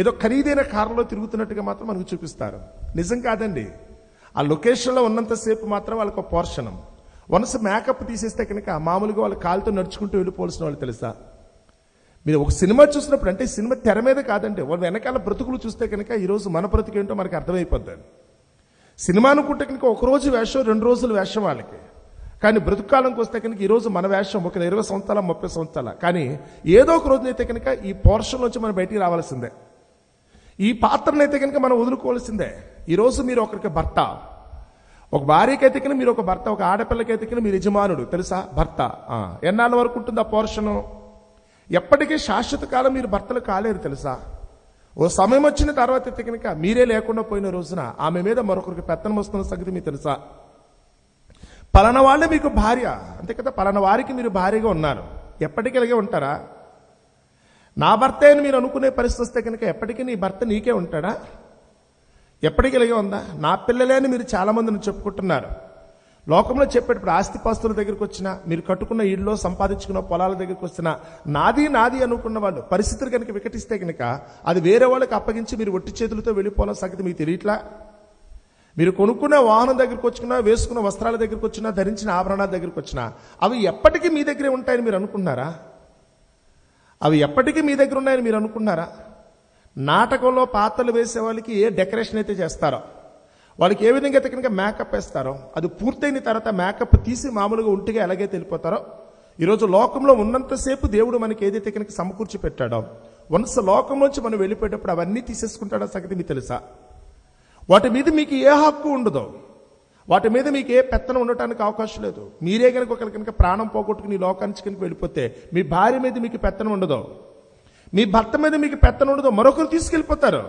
ఏదో ఖరీదైన కారులో తిరుగుతున్నట్టుగా మాత్రం మనకు చూపిస్తారు. నిజం కాదండి. ఆ లొకేషన్లో ఉన్నంతసేపు మాత్రం వాళ్ళకి పోర్షణం. వన్స్ మేకప్ తీసేస్తే కనుక మామూలుగా వాళ్ళు కాలుతో నడుచుకుంటూ వెళ్ళిపోవాల్సిన వాళ్ళు తెలుసా? మీరు ఒక సినిమా చూసినప్పుడు, అంటే సినిమా తెర మీద కాదండి, వాళ్ళు వెనకాల బ్రతుకులు చూస్తే కనుక ఈరోజు మన బ్రతుకు ఏంటో మనకి అర్థమైపోద్ది. సినిమా అనుకుంటే కనుక 1 రోజు వేషం, 2 రోజులు వేషం వాళ్ళకి. కానీ బ్రతుకాలంకి వస్తే కనుక ఈరోజు మన వేషం ఒక 20 సంవత్సరాల 30 సంవత్సరాల. కానీ ఏదో ఒక రోజునైతే కనుక ఈ పోర్షన్ నుంచి మనం బయటికి రావాల్సిందే. ఈ పాత్రనైతే కనుక మనం వదులుకోవాల్సిందే. ఈరోజు మీరు ఒకరికి భర్త, ఒక భార్యకి ఎతికిన మీరు ఒక భర్త, ఒక ఆడపిల్లకి ఎతికిన మీరు యజమానుడు, తెలుసా? భర్త. ఎన్నాళ్ళ వరకు ఉంటుంది ఆ పోర్షను? ఎప్పటికీ శాశ్వత కాలం మీరు భర్తలు కాలేరు, తెలుసా? ఓ సమయం వచ్చిన తర్వాత ఎతికినక మీరే లేకుండా పోయిన రోజున ఆమె మీద మరొకరికి పెత్తనం వస్తున్న సంగతి మీకు తెలుసా? పలానా వాళ్ళే మీకు భార్య, అంతే కదా, పలానా వారికి మీరు భార్యగా ఉన్నారు. ఎప్పటికీ ఇలాగే ఉంటారా? నా భర్త అని మీరు అనుకునే పరిస్థితి వస్తే కనుక ఎప్పటికీ నీ భర్త నీకే ఉంటాడా? ఎప్పటికీ ఇలాగే ఉందా? నా పిల్లలే అని మీరు చాలా మందిని చెప్పుకుంటున్నారు. లోకంలో చెప్పేటప్పుడు ఆస్తిపాస్తుల దగ్గరికి వచ్చినా, మీరు కట్టుకున్న ఇళ్ళు సంపాదించుకున్న పొలాల దగ్గరికి వచ్చినా, నాది నాది అనుకున్న వాళ్ళు పరిస్థితులు కనుక వికటిస్తే కనుక అది వేరే వాళ్ళకి అప్పగించి మీరు ఒట్టి చేతులతో వెళ్ళిపోవాల సంగతి మీకు తెలియట్లా? మీరు కొనుక్కున్న వాహనం దగ్గరికి వచ్చినా, వేసుకున్న వస్త్రాల దగ్గరికి వచ్చినా, ధరించిన ఆభరణాల దగ్గరికి వచ్చినా అవి ఎప్పటికీ మీ దగ్గరే ఉంటాయని మీరు అనుకున్నారా? అవి ఎప్పటికీ మీ దగ్గర ఉన్నాయని మీరు అనుకున్నారా? నాటకంలో పాత్రలు వేసే వాళ్ళకి ఏ డెకరేషన్ అయితే చేస్తారో, వాళ్ళకి ఏ విధంగా అయితే కనుక మేకప్ వేస్తారో, అది పూర్తయిన తర్వాత మేకప్ తీసి మామూలుగా ఒంటిగా ఎలాగైతే వెళ్ళిపోతారో, ఈరోజు లోకంలో ఉన్నంతసేపు దేవుడు మనకి ఏదైతే కనుక సమకూర్చి పెట్టాడో, వన్స్ లోకంలోంచి మనం వెళ్ళిపోయేటప్పుడు అవన్నీ తీసేసుకుంటాడో సంగతి మీకు తెలుసా? వాటి మీద మీకు ఏ హక్కు ఉండదు, వాటి మీద మీకు ఏ పెత్తనం ఉండటానికి అవకాశం లేదు. మీరే కనుక ఒకరి కనుక ప్రాణం పోగొట్టుకుని ఈ లోకానికి కనుక వెళ్ళిపోతే మీ భార్య మీద మీకు పెత్తనం ఉండదు, మీ భర్త మీద మీకు పెత్తనం ఉండదు, మరొకరు తీసుకెళ్ళిపోతారు.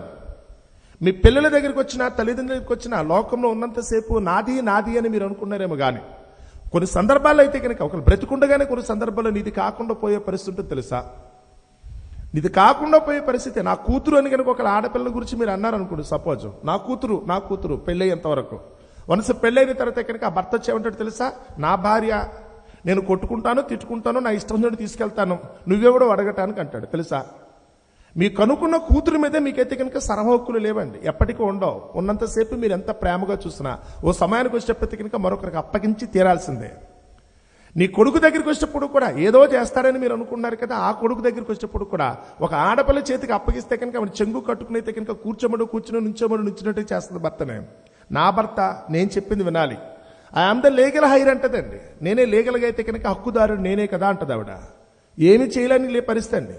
మీ పిల్లల దగ్గరికి వచ్చినా, తల్లిదండ్రుల దగ్గరికి వచ్చినా లోకంలో ఉన్నంతసేపు నాది నాది అని మీరు అనుకున్నారేమో కానీ కొన్ని సందర్భాల్లో అయితే కనుక ఒకరు బ్రతికుండగానే కొన్ని సందర్భాల్లో నీది కాకుండా పోయే పరిస్థితి ఉంటుంది, తెలుసా? ఇది కాకుండా పోయే పరిస్థితి. నా కూతురు అని కనుక ఒక ఆడపిల్లల గురించి మీరు అన్నారనుకోండి, సపోజ్ నా కూతురు పెళ్ళయ్యేంత వరకు, వన్స్ పెళ్ళైన తర్వాత కనుక ఆ భర్త వచ్చేమంటాడు తెలుసా? నా భార్య, నేను కొట్టుకుంటాను, తిట్టుకుంటాను, నా ఇష్టం నుండి తీసుకెళ్తాను, నువ్వెవడో అడగటానికి అంటాడు, తెలుసా? మీకు కనుక్కున్న కూతురు మీదే మీకైతే కనుక సర్వహక్కులు లేవండి, ఎప్పటికీ ఉండవు. ఉన్నంతసేపు మీరు ఎంత ప్రేమగా చూసినా ఓ సమయానికి వచ్చేటప్పటికి కనుక మరొకరికి అప్పగించి తీరాల్సిందే. నీ కొడుకు దగ్గరికి వచ్చేటప్పుడు కూడా ఏదో చేస్తారని మీరు అనుకున్నారు కదా, ఆ కొడుకు దగ్గరికి వచ్చేటప్పుడు కూడా ఒక ఆడపిల్ల చేతికి అప్పగిస్తే కనుక ఆమె చెంగు కట్టుకునైతే కనుక కూర్చోమడు నుంచినట్టు చేస్తుంది భర్తనే. నా భర్త నేను చెప్పింది వినాలి, ఐఆమ్ ద లీగల్ హైర్ అంటదండి. నేనే లీగల్గా అయితే కనుక హక్కుదారుడు నేనే కదా అంటది ఆవిడ. ఏమి చేయలేని పరిస్థితి అండి.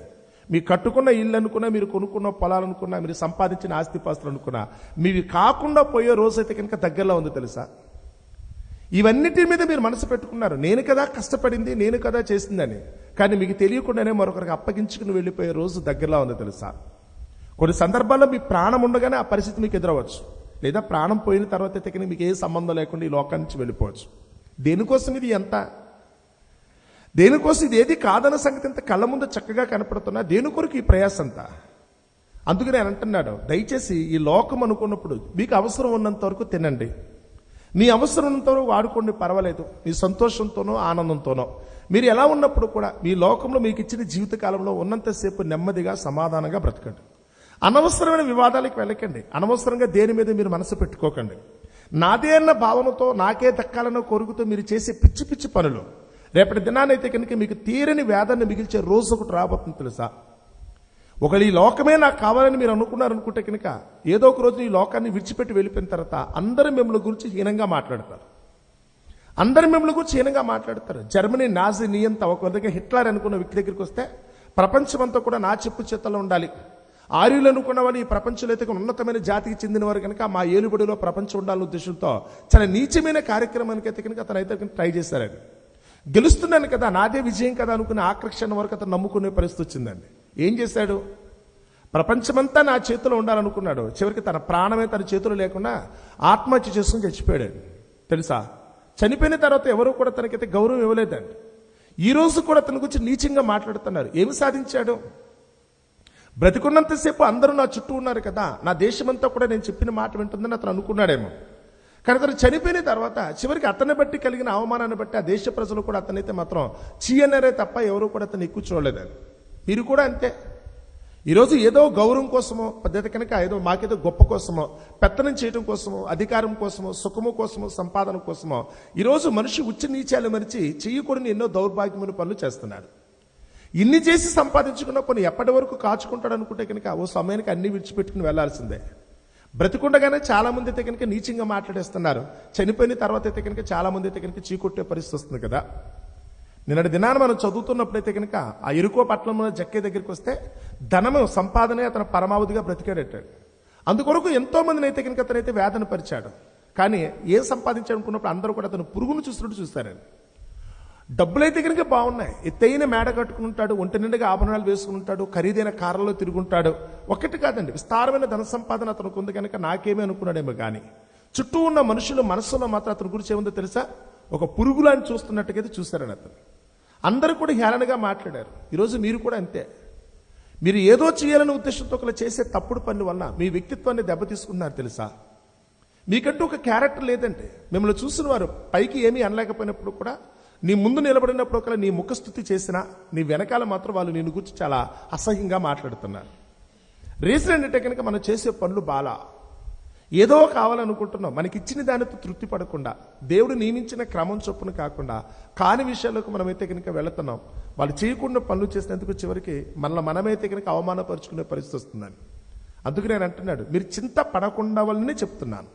మీరు కట్టుకున్న ఇల్లు అనుకున్నా, మీరు కొనుక్కున్న పొలాలు అనుకున్నా, మీరు సంపాదించిన ఆస్తిపాస్తులు అనుకున్నా, మీవి కాకుండా పోయే రోజు అయితే కనుక దగ్గరలో ఉంది, తెలుసా? ఇవన్నిటి మీద మీరు మనసు పెట్టుకున్నారు, నేను కదా కష్టపడింది, నేను కదా చేసిందని. కానీ మీకు తెలియకుండానే మరొకరికి అప్పగించుకుని వెళ్ళిపోయే రోజు దగ్గరలో ఉంది, తెలుసా? కొన్ని సందర్భాల్లో మీ ప్రాణం ఉండగానే ఆ పరిస్థితి మీకు ఎదురవచ్చు, లేదా ప్రాణం పోయిన తర్వాత అయితే మీకు ఏ సంబంధం లేకుండా ఈ లోకాల నుంచి వెళ్ళిపోవచ్చు. దేనికోసం ఇది ఎంత? దేనికోసం ఇది ఏది కాదన్న సంగతి ఇంత కళ్ళ ముందు చక్కగా కనపడుతున్నా, దేని కొరకు ఈ ప్రయాస అంతా? అందుకే నేను అంటున్నాడు, దయచేసి ఈ లోకం అనుకున్నప్పుడు మీకు అవసరం ఉన్నంత వరకు తినండి, మీ అవసరం ఉన్నంత వరకు వాడుకోండి, పర్వాలేదు. మీ సంతోషంతోనో ఆనందంతోనో మీరు ఎలా ఉన్నప్పుడు కూడా మీ లోకంలో మీకు ఇచ్చిన జీవితకాలంలో ఉన్నంతసేపు నెమ్మదిగా సమాధానంగా బ్రతకండి. అనవసరమైన వివాదాలకు వెళ్ళకండి, అనవసరంగా దేని మీద మీరు మనసు పెట్టుకోకండి. నాదే అన్న భావనతో, నాకే దక్కాలన్న కోరికతో మీరు చేసే పిచ్చి పిచ్చి పనులు రేపటి దినానైతే కనుక మీకు తీరని వేదాన్ని మిగిల్చే రోజు ఒకటి రాబోతుంది, తెలుసా? ఒకళ్ళు ఈ లోకమే నాకు కావాలని మీరు అనుకున్నారనుకుంటే కనుక ఏదో ఒక రోజు ఈ లోకాన్ని విడిచిపెట్టి వెళ్ళిపోయిన తర్వాత అందరూ మిమ్మల్ని గురించి హీనంగా మాట్లాడతారు, జర్మనీ నాజీ నియంత ఒక విధంగా హిట్లర్ అనుకున్న వ్యక్తి దగ్గరికి వస్తే ప్రపంచమంతా కూడా నా చెప్పు చేతల్లో ఉండాలి, ఆర్యులు అనుకున్న వాళ్ళు ఈ ప్రపంచంలో అయితే ఉన్నతమైన జాతికి చెందిన వారు కనుక మా ఏలుబడిలో ప్రపంచం ఉండాలనే ఉద్దేశంతో చాలా నీచమైన కార్యక్రమానికి అయితే కనుక అతను అయితే ట్రై చేశారని. గెలుస్తున్నాను కదా, నాదే విజయం కదా అనుకునే ఆకర్షణ వరకు అతను నమ్ముకునే పరిస్థితి వచ్చిందండి. ఏం చేశాడు? ప్రపంచమంతా నా చేతిలో ఉండాలనుకున్నాడు. చివరికి తన ప్రాణమే తన చేతిలో లేకుండా ఆత్మహత్య చేసుకుని చచ్చిపోయాడు, తెలుసా? చనిపోయిన తర్వాత ఎవరు కూడా తనకైతే గౌరవం ఇవ్వలేదండి. ఈ రోజు కూడా తన గురించి నీచంగా మాట్లాడుతున్నారు. ఏమి సాధించాడు? బ్రతికున్నంతసేపు అందరూ నా చుట్టూ ఉన్నారు కదా, నా దేశమంతా కూడా నేను చెప్పిన మాట వింటుందని అతను అనుకున్నాడేమో. కానీ అతను చనిపోయిన తర్వాత చివరికి అతన్ని బట్టి కలిగిన అవమానాన్ని బట్టి ఆ దేశ ప్రజలు కూడా అతనైతే మాత్రం చీయనరే తప్ప ఎవరు కూడా అతను ఎక్కువ చూడలేదని. మీరు కూడా అంతే. ఈరోజు ఏదో గౌరవం కోసమో, పద్ధతి కనుక ఏదో మాకేదో గొప్ప కోసమో, పెత్తనం చేయడం కోసమో, అధికారం కోసమో, సుఖము కోసమో, సంపాదన కోసమో ఈరోజు మనిషి ఉచ్చ నీచాలు మరిచి చేయకూడని ఎన్నో దౌర్భాగ్యమైన పనులు చేస్తున్నాడు. ఇన్ని చేసి సంపాదించుకున్న కొన్ని ఎప్పటి వరకు కాచుకుంటాడు అనుకుంటే కనుక ఓ సమయానికి అన్ని విడిచిపెట్టుకుని వెళ్లాల్సిందే. బ్రతికుండగానే చాలా మంది అయితే కనుక నీచంగా మాట్లాడేస్తున్నారు, చనిపోయిన తర్వాత అయితే కనుక చాలా మంది అయితే కనుక చీకొట్టే పరిస్థితి వస్తుంది కదా. నిన్నటి దినాన్ని మనం చదువుతున్నప్పుడైతే కనుక ఆ ఎరుకో పట్టణంలో జక్కే దగ్గరికి వస్తే ధనము సంపాదనే అతను పరమావధిగా బ్రతికాడేటాడు. అందుకొరకు ఎంతో మందిని అయితే కనుక అతనైతే వేదన పరిచాడు. కానీ ఏం సంపాదించాలనుకున్నప్పుడు అందరూ కూడా అతను పురుగును చూసినట్టు చూస్తారండి. డబ్బులైతే కనుక బాగున్నాయి, ఎత్తైన మేడ కట్టుకుంటాడు, ఒంటి నిండుగా ఆభరణాలు వేసుకుంటాడు, ఖరీదైన కార్లలో తిరుగుంటాడు. ఒకటి కాదండి, విస్తారమైన ధన సంపాదన అతనికి ఉంది కనుక నాకేమీ అనుకున్నాడేమో కానీ చుట్టూ ఉన్న మనుషుల మనస్సులో మాత్రం అతని గురించి ఏముందో తెలుసా? ఒక పురుగులాని చూస్తున్నట్టుగా చూశారని అతను. అందరూ కూడా హేళనగా మాట్లాడారు. ఈరోజు మీరు కూడా అంతే. మీరు ఏదో చేయాలనే ఉద్దేశంతో ఒకరు చేసే తప్పుడు పనుల వల్ల మీ వ్యక్తిత్వాన్ని దెబ్బతీసుకున్నారు తెలుసా? మీకంటూ ఒక క్యారెక్టర్ లేదంటే మిమ్మల్ని చూసిన వారు పైకి ఏమీ అనలేకపోయినప్పుడు కూడా నీ ముందు నిలబడినప్పుడు ఒకవేళ నీ ముఖస్థుతి చేసినా నీ వెనకాల మాత్రం వాళ్ళు నిన్ను గురించి చాలా అసహ్యంగా మాట్లాడుతున్నారు. రీజన్ ఏంటంటే కనుక మనం చేసే పనులు బాలా ఏదో కావాలనుకుంటున్నాం, మనకి ఇచ్చిన దానితో తృప్తి పడకుండా దేవుడు నియమించిన క్రమం చొప్పున కాకుండా కాని విషయాలకు మనమైతే కనుక వెళుతున్నాం. వాళ్ళు చేయకుండా పనులు చేసినందుకు చివరికి మనమైతే కనుక అవమానపరుచుకునే పరిస్థితి వస్తుందని. అందుకు నేను అంటున్నాడు, మీరు చింత పడకుండా వాళ్ళని చెప్తున్నాను.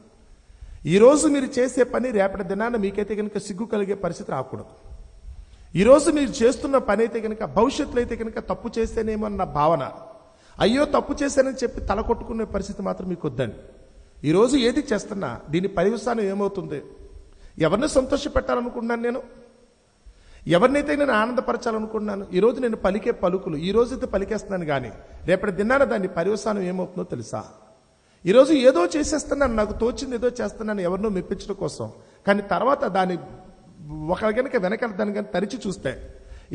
ఈరోజు మీరు చేసే పని రేపటి దినాన మీకైతే కనుక సిగ్గు కలిగే పరిస్థితి రాకూడదు. ఈరోజు మీరు చేస్తున్న పని అయితే కనుక భవిష్యత్తులో అయితే కనుక తప్పు చేస్తేనేమో అన్న భావన, అయ్యో తప్పు చేశానని చెప్పి తల కొట్టుకునే పరిస్థితి మాత్రం మీకు వద్దండి. ఈరోజు ఏది చేస్తున్నా దీని పర్యవసానం ఏమవుతుంది? ఎవరిని సంతోషపెట్టాలనుకున్నాను నేను, ఎవరినైతే నేను ఆనందపరచాలనుకున్నాను, ఈరోజు నేను పలికే పలుకులు ఈ రోజైతే పలికేస్తున్నాను కానీ రేపటి దినాన దాని పర్యవసానం ఏమవుతుందో తెలుసా? ఈరోజు ఏదో చేసేస్తున్నాను, నాకు తోచింది ఏదో చేస్తున్నాను ఎవరినో మెప్పించడం కోసం, కానీ తర్వాత దాని ఒక కనుక వెనకాల దాని కనుక తరిచి చూస్తే,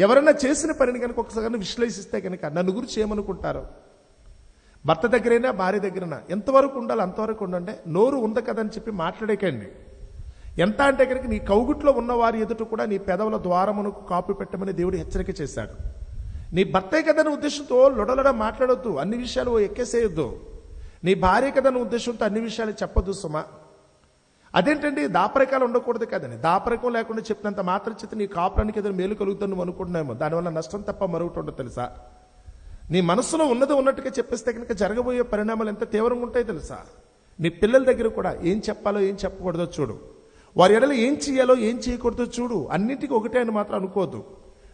ఎవరైనా చేసిన పనిని కనుక ఒకసారి విశ్లేషిస్తే కనుక నన్ను గురించి ఏమనుకుంటారు? భర్త దగ్గరైనా భార్య దగ్గరైనా ఎంతవరకు ఉండాలి అంతవరకు ఉండండి. నోరు ఉంది కదని చెప్పి మాట్లాడేకండి. ఎంత అంటే కనుక నీ కౌగుట్లో ఉన్నవారి ఎదుట కూడా నీ పెదవుల ద్వారమునకు కాపు పెట్టమని దేవుడు హెచ్చరిక చేశాడు. నీ భర్తే కదన్న ఉద్దేశంతో లొడలొడ మాట్లాడొద్దు, అన్ని విషయాలు ఎక్కేసేయొద్దు. నీ భార్య కదన్న ఉద్దేశంతో అన్ని విషయాలు చెప్పొద్దు సుమా. అదేంటండి దాపరికాలు ఉండకూడదు కదండి. దాపరికం లేకుండా చెప్పినంత మాత్రం చేత నీ కాపురానికి ఏదైనా మేలు కలుగుతుంది నువ్వు అనుకుంటున్నామో, దానివల్ల నష్టం తప్ప మరొకటి ఉండదు తెలుసా? నీ మనసులో ఉన్నది ఉన్నట్టుగా చెప్పేస్తే కనుక జరగబోయే పరిణామాలు ఎంత తీవ్రంగా ఉంటాయో తెలుసా? నీ పిల్లల దగ్గర కూడా ఏం చెప్పాలో ఏం చెప్పకూడదో చూడు, వారి ఎడలో ఏం చేయాలో ఏం చేయకూడదో చూడు. అన్నింటికి ఒకటే అని మాత్రం అనుకోవద్దు.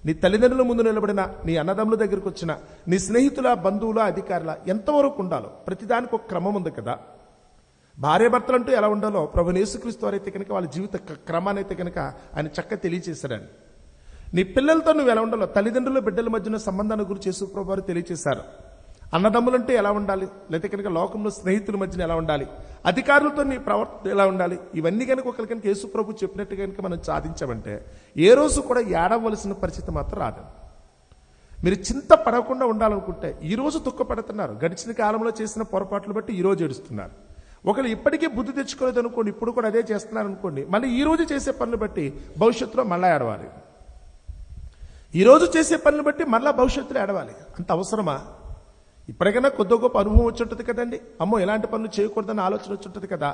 నీ తల్లిదండ్రుల ముందు నిలబడిన, నీ అన్నదమ్ముల దగ్గరకు వచ్చిన, నీ స్నేహితుల బంధువుల అధికారుల ఎంతవరకు ఉండాలో ప్రతిదానికి ఒక క్రమం ఉంది కదా. భార్యాభర్తలు అంటూ ఎలా ఉండాలో ప్రభువైన యేసుక్రీస్తు వారైతే కనుక వాళ్ళ జీవిత క్రమాన్ని అయితే కనుక ఆయన చక్కగా తెలియచేశారని. నీ పిల్లలతో నువ్వు ఎలా ఉండాలో, తల్లిదండ్రుల బిడ్డల మధ్యన సంబంధాన్ని గురించి యేసుప్రభువు వారు తెలియచేశారు. అన్నదమ్ములంటే ఎలా ఉండాలి, లేకపోతే కనుక లోకంలో స్నేహితుల మధ్యన ఎలా ఉండాలి, అధికారులతో నీ ప్రవర్తన ఎలా ఉండాలి, ఇవన్నీ కనుక ఒకరికి కనుక యేసుప్రభువు చెప్పినట్టు కనుక మనం సాధించామంటే ఏ రోజు కూడా ఏడవలసిన పరిస్థితి మాత్రం రాదు. మీరు చింత పడకుండా ఉండాలనుకుంటే ఈ రోజు దుఃఖపడుతున్నారు, గడిచిన కాలంలో చేసిన పొరపాట్లు బట్టి ఈ రోజు ఏడుస్తున్నారు. ఒకళ్ళు ఇప్పటికీ బుద్ధి తెచ్చుకోలేదు అనుకోండి, ఇప్పుడు కూడా అదే చేస్తున్నారు అనుకోండి, మళ్ళీ ఈ రోజు చేసే పనులు బట్టి భవిష్యత్తులో మళ్ళా ఏడవాలి. ఈ రోజు చేసే పనులు బట్టి మళ్ళా భవిష్యత్తులో ఏడవాలి. అంత అవసరమా? ఇప్పటికైనా కొద్ది గొప్ప అనుభవం వచ్చి ఉంటుంది కదండి. అమ్మో ఇలాంటి పనులు చేయకూడదని ఆలోచన వచ్చి ఉంటుంది కదా.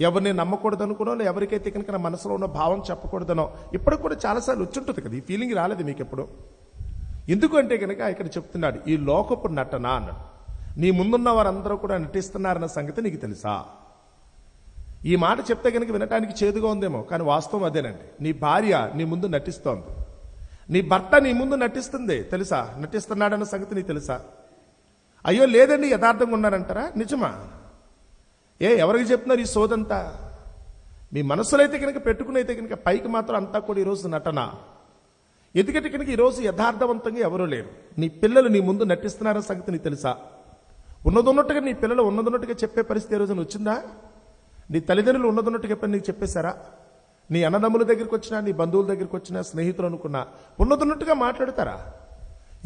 ఎవరిని నమ్మకూడదు అనుకునో, ఎవరికైతే కనుక నా మనసులో ఉన్న భావం చెప్పకూడదనో ఇప్పటికి కూడా చాలాసార్లు వచ్చి ఉంటుంది కదా. ఈ ఫీలింగ్ రాలేదు మీకు ఎప్పుడు? ఎందుకు అంటే కనుక ఇక్కడ చెప్తున్నాడు, ఈ లోకపు నటన అన్నాడు. నీ ముందున్న వారందరూ కూడా నటిస్తున్నారన్న సంగతి నీకు తెలుసా? ఈ మాట చెప్తే కనుక వినటానికి చేదుగా ఉందేమో, కానీ వాస్తవం అదేనండి. నీ భార్య నీ ముందు నటిస్తోంది, నీ భర్త నీ ముందు నటిస్తుంది తెలుసా? నటిస్తున్నాడన్న సంగతి నీకు తెలుసా? అయ్యో లేదండి యథార్థంగా ఉన్నారంటారా? నిజమా? ఎవరికి చెప్తున్నారు ఈ సోదంతా? మీ మనసులో అయితే కనుక పెట్టుకునైతే కనుక పైకి మాత్రం అంతా కూడా ఈరోజు నటన. ఎందుకంటే కనుక ఈరోజు యథార్థవంతంగా ఎవరూ లేరు. నీ పిల్లలు నీ ముందు నటిస్తున్నారన్న సంగతి నీకు తెలుసా? ఉన్నదొన్నట్టుగా నీ పిల్లలు ఉన్నదొన్నట్టుగా చెప్పే పరిస్థితి ఈ రోజున వచ్చిందా? నీ తల్లిదండ్రులు ఉన్నదొన్నట్టుగా చెప్పని నీకు చెప్పేశారా? నీ అన్నదమ్ముల దగ్గరికి వచ్చినా, నీ బంధువుల దగ్గరికి వచ్చినా, స్నేహితులు అనుకున్నా ఉన్నదొన్నట్టుగా మాట్లాడతారా?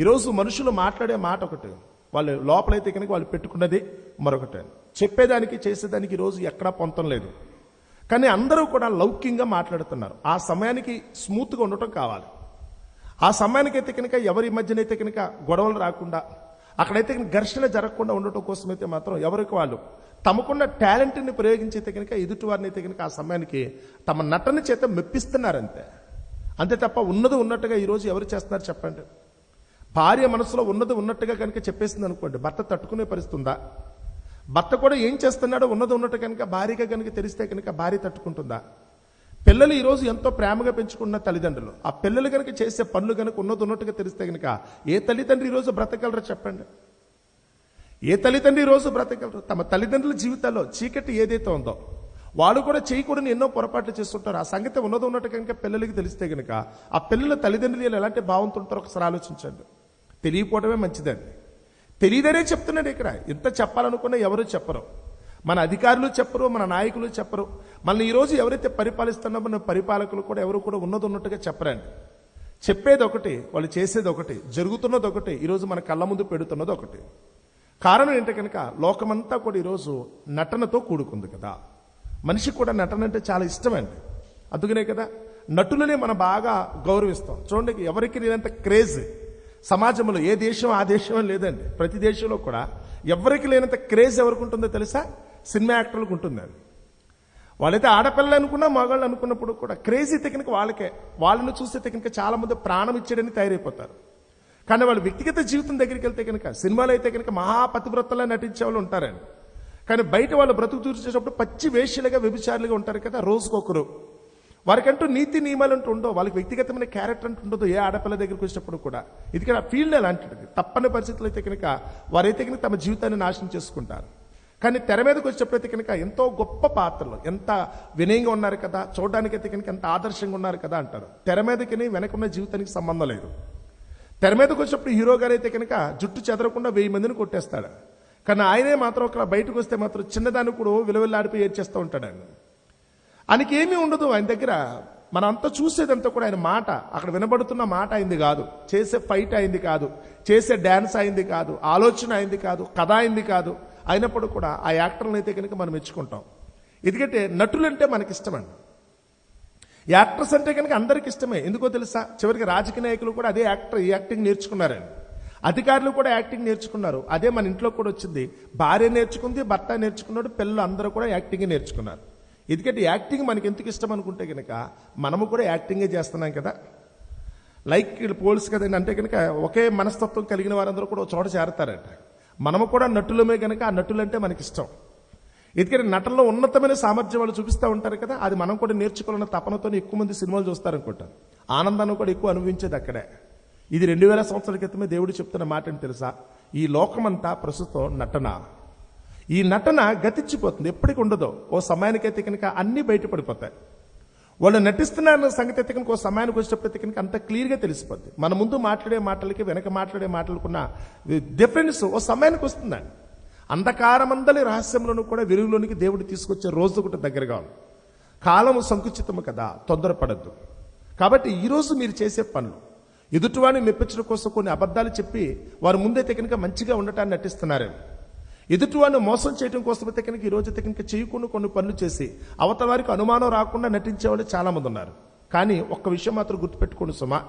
ఈరోజు మనుషులు మాట్లాడే మాట ఒకటి, వాళ్ళు లోపలైతే కనుక వాళ్ళు పెట్టుకున్నది మరొకటి. చెప్పేదానికి చేసేదానికి ఈరోజు ఎక్కడా పొంతం లేదు. కానీ అందరూ కూడా లౌక్యంగా మాట్లాడుతున్నారు. ఆ సమయానికి స్మూత్గా ఉండటం కావాలి. ఆ సమయానికైతే కనుక ఎవరి మధ్యనైతే కనుక గొడవలు రాకుండా, అక్కడైతే కనుక ఘర్షణ జరగకుండా ఉండటం కోసం అయితే మాత్రం ఎవరికి వాళ్ళు తమకున్న టాలెంట్ని ప్రయోగించైతే కనుక ఎదుటి వారిని అయితే కనుక ఆ సమయానికి తమ నటన చేత మెప్పిస్తున్నారంతే. అంతే తప్ప ఉన్నది ఉన్నట్టుగా ఈరోజు ఎవరు చేస్తున్నారు చెప్పండి? భార్య మనసులో ఉన్నది ఉన్నట్టుగా కనుక చెప్పేసింది అనుకోండి, భర్త తట్టుకునే పరిస్థితి ఉందా? భర్త కూడా ఏం చేస్తున్నాడో ఉన్నది ఉన్నట్టు కనుక భార్యగా కనుక తెలిస్తే కనుక భార్య తట్టుకుంటుందా? పిల్లలు ఈరోజు ఎంతో ప్రేమగా పెంచుకున్న తల్లిదండ్రులు, ఆ పిల్లలు కనుక చేసే పనులు కనుక ఉన్నది ఉన్నట్టుగా తెలిస్తే కనుక ఏ తల్లిదండ్రి ఈరోజు బ్రతకగలరో చెప్పండి? ఏ తల్లిదండ్రి ఈరోజు బ్రతకగలరు? తమ తల్లిదండ్రుల జీవితాల్లో చీకటి ఏదైతే ఉందో, వాళ్ళు కూడా చేయకూడని ఎన్నో పొరపాట్లు చేస్తుంటారు. ఆ సంగతి ఉన్నట్టు కనుక పిల్లలకి తెలిస్తే కనుక ఆ పిల్లల తల్లిదండ్రులు ఎలాంటి భావంతో ఉంటారో ఒకసారి ఆలోచించండి. తెలియకపోవడమే మంచిదండి. తెలియదనే చెప్తున్నాడు ఇక్కడ. ఎంత చెప్పాలనుకున్నా ఎవరు చెప్పరు. మన అధికారులు చెప్పరు, మన నాయకులు చెప్పరు. మన ఈరోజు ఎవరైతే పరిపాలిస్తున్నామో మన పరిపాలకులు కూడా ఎవరు కూడా ఉన్నట్టుగా చెప్పరండి. చెప్పేది ఒకటి, వాళ్ళు చేసేది ఒకటి, జరుగుతున్నది ఒకటి, ఈరోజు మన కళ్ళ ముందు పెడుతున్నది ఒకటి. కారణం ఏంటంటే కనుక లోకమంతా కూడా ఈరోజు నటనతో కూడుకుంది కదా. మనిషికి కూడా నటన అంటే చాలా ఇష్టమండి. అందుకనే కదా నటులనే మనం బాగా గౌరవిస్తాం. చూడండి, ఎవరికి లేనంత క్రేజ్ సమాజంలో ఏ దేశం ఆ దేశం లేదండి. ప్రతి దేశంలో కూడా ఎవరికి లేనంత క్రేజ్ ఎవరికి ఉంటుందో తెలుసా? సినిమా యాక్టర్లకు ఉంటుందండి. వాళ్ళైతే ఆడపిల్లలు అనుకున్నా మగాళ్ళు అనుకున్నప్పుడు కూడా క్రేజీ టెక్నిక్ వాళ్ళకే. వాళ్ళని చూస్తే టెక్నిక్ చాలా మంది ప్రాణం ఇచ్చేయడానికి తయారైపోతారు. కానీ వాళ్ళ వ్యక్తిగత జీవితం దగ్గరికి వెళ్తే కనుక సినిమాలు అయితే కనుక మహాపతివ్రతలా నటించే వాళ్ళు ఉంటారండి. కానీ బయట వాళ్ళు బ్రతుకు చూసేటప్పుడు పచ్చి వేష్యలుగా వ్యభిచారులుగా ఉంటారు కదా, రోజుకొకరు. వారికంటూ నీతి నియమాలు అంటూ ఉండవు, వాళ్ళకి వ్యక్తిగతమైన క్యారెక్టర్ అంటూ ఉండదు. ఏ ఆడపిల్ల దగ్గరికి వచ్చేటప్పుడు కూడా ఇది ఫీల్డ్ అలాంటిది. తప్పని పరిస్థితులు అయితే కనుక వారైతే కనుక తమ జీవితాన్ని నాశనం చేసుకుంటారు. కానీ తెర మీదకి వచ్చేటప్పుడైతే కనుక ఎంతో గొప్ప పాత్రలు, ఎంత వినయంగా ఉన్నారు కదా, చూడడానికైతే కనుక ఎంత ఆదర్శంగా ఉన్నారు కదా అంటారు. తెర మీదకి వెనకున్న జీవితానికి సంబంధం లేదు. తెర మీదకి వచ్చేటప్పుడు హీరో గారు అయితే కనుక జుట్టు చెదరకుండా 1000 మందిని కొట్టేస్తాడు. కానీ ఆయనే మాత్రం ఒక బయటకు వస్తే మాత్రం చిన్నదాన్ని కూడా విలువెల్లాడిపోయి ఏడ్చేస్తూ ఉంటాడు. ఆయనకి ఏమీ ఉండదు ఆయన దగ్గర. మనం అంతా చూసేదంతా కూడా ఆయన మాట, అక్కడ వినబడుతున్న మాట అయింది కాదు, చేసే ఫైట్ అయింది కాదు, చేసే డ్యాన్స్ అయింది కాదు, ఆలోచన అయింది కాదు, కథ అయింది కాదు. అయినప్పుడు కూడా ఆ యాక్టర్లను అయితే కనుక మనం మెచ్చుకుంటాం. ఎందుకంటే నటులంటే మనకి ఇష్టమండి. యాక్టర్స్ అంటే కనుక అందరికి ఇష్టమే. ఎందుకో తెలుసా? చివరికి రాజకీయ నాయకులు కూడా అదే యాక్టింగ్ నేర్చుకున్నారండి. అధికారులు కూడా యాక్టింగ్ నేర్చుకున్నారు. అదే మన ఇంట్లో కూడా వచ్చింది. భార్య నేర్చుకుంది, భర్త నేర్చుకున్నాడు, పిల్లలు అందరూ కూడా యాక్టింగ్ నేర్చుకున్నారు. ఎందుకంటే యాక్టింగ్ మనకి ఎందుకు ఇష్టం అనుకుంటే కనుక మనము కూడా యాక్టింగే చేస్తున్నాం కదా. లైక్ పోల్స్ కదండి. అంటే కనుక ఒకే మనస్తత్వం కలిగిన వారందరూ కూడా ఒక చోట చేరతారంట. మనము కూడా నటులమే కనుక ఆ నటులంటే మనకి ఇష్టం. ఎందుకంటే నటనలో ఉన్నతమైన సామర్థ్యం వాళ్ళు చూపిస్తూ ఉంటారు కదా, అది మనం కూడా నేర్చుకోవాలన్న తపనతో ఎక్కువ మంది సినిమాలు చూస్తారనుకుంటారు. ఆనందాన్ని కూడా ఎక్కువ అనుభవించేది అక్కడే. ఇది 2000 సంవత్సరాల క్రితమే దేవుడు చెప్తున్న మాట అని తెలుసా? ఈ లోకమంతా ప్రస్తుతం నటన. ఈ నటన గతించిపోతుంది, ఎప్పటికి ఉండదు. ఓ సమయానికైతే కనుక అన్ని బయటపడిపోతాయి. వాళ్ళు నటిస్తున్న సంగతి అయితే కనుక ఓ సమయానికి వచ్చేటప్పుడు కనుక అంత క్లియర్గా తెలిసిపోద్ది. మన ముందు మాట్లాడే మాటలకి వెనక మాట్లాడే మాటలకున్న డిఫరెన్స్ ఓ సమయానికి వస్తుందండి. అంధకారమందలి రహస్యంలోనూ కూడా వెలుగులోనికి దేవుడు తీసుకొచ్చే రోజు ఒకటి దగ్గరగా ఉంది. కాలము సంకుచితము కదా, తొందరపడద్దు. కాబట్టి ఈరోజు మీరు చేసే పనులు ఎదుటివాడిని మెప్పించడం కోసం కొన్ని అబద్ధాలు చెప్పి వారి ముందైతే కనుక మంచిగా ఉండటాన్ని నటిస్తున్నారు. ఎదుటివాడిని మోసం చేయడం కోసం అయితే కనుక ఈ రోజు అయితే కనుక చేయకుండా కొన్ని పనులు చేసి అవతల వారికి అనుమానం రాకుండా నటించే వాళ్ళు చాలా మంది ఉన్నారు. కానీ ఒక్క విషయం మాత్రం గుర్తుపెట్టుకోండి సుమా,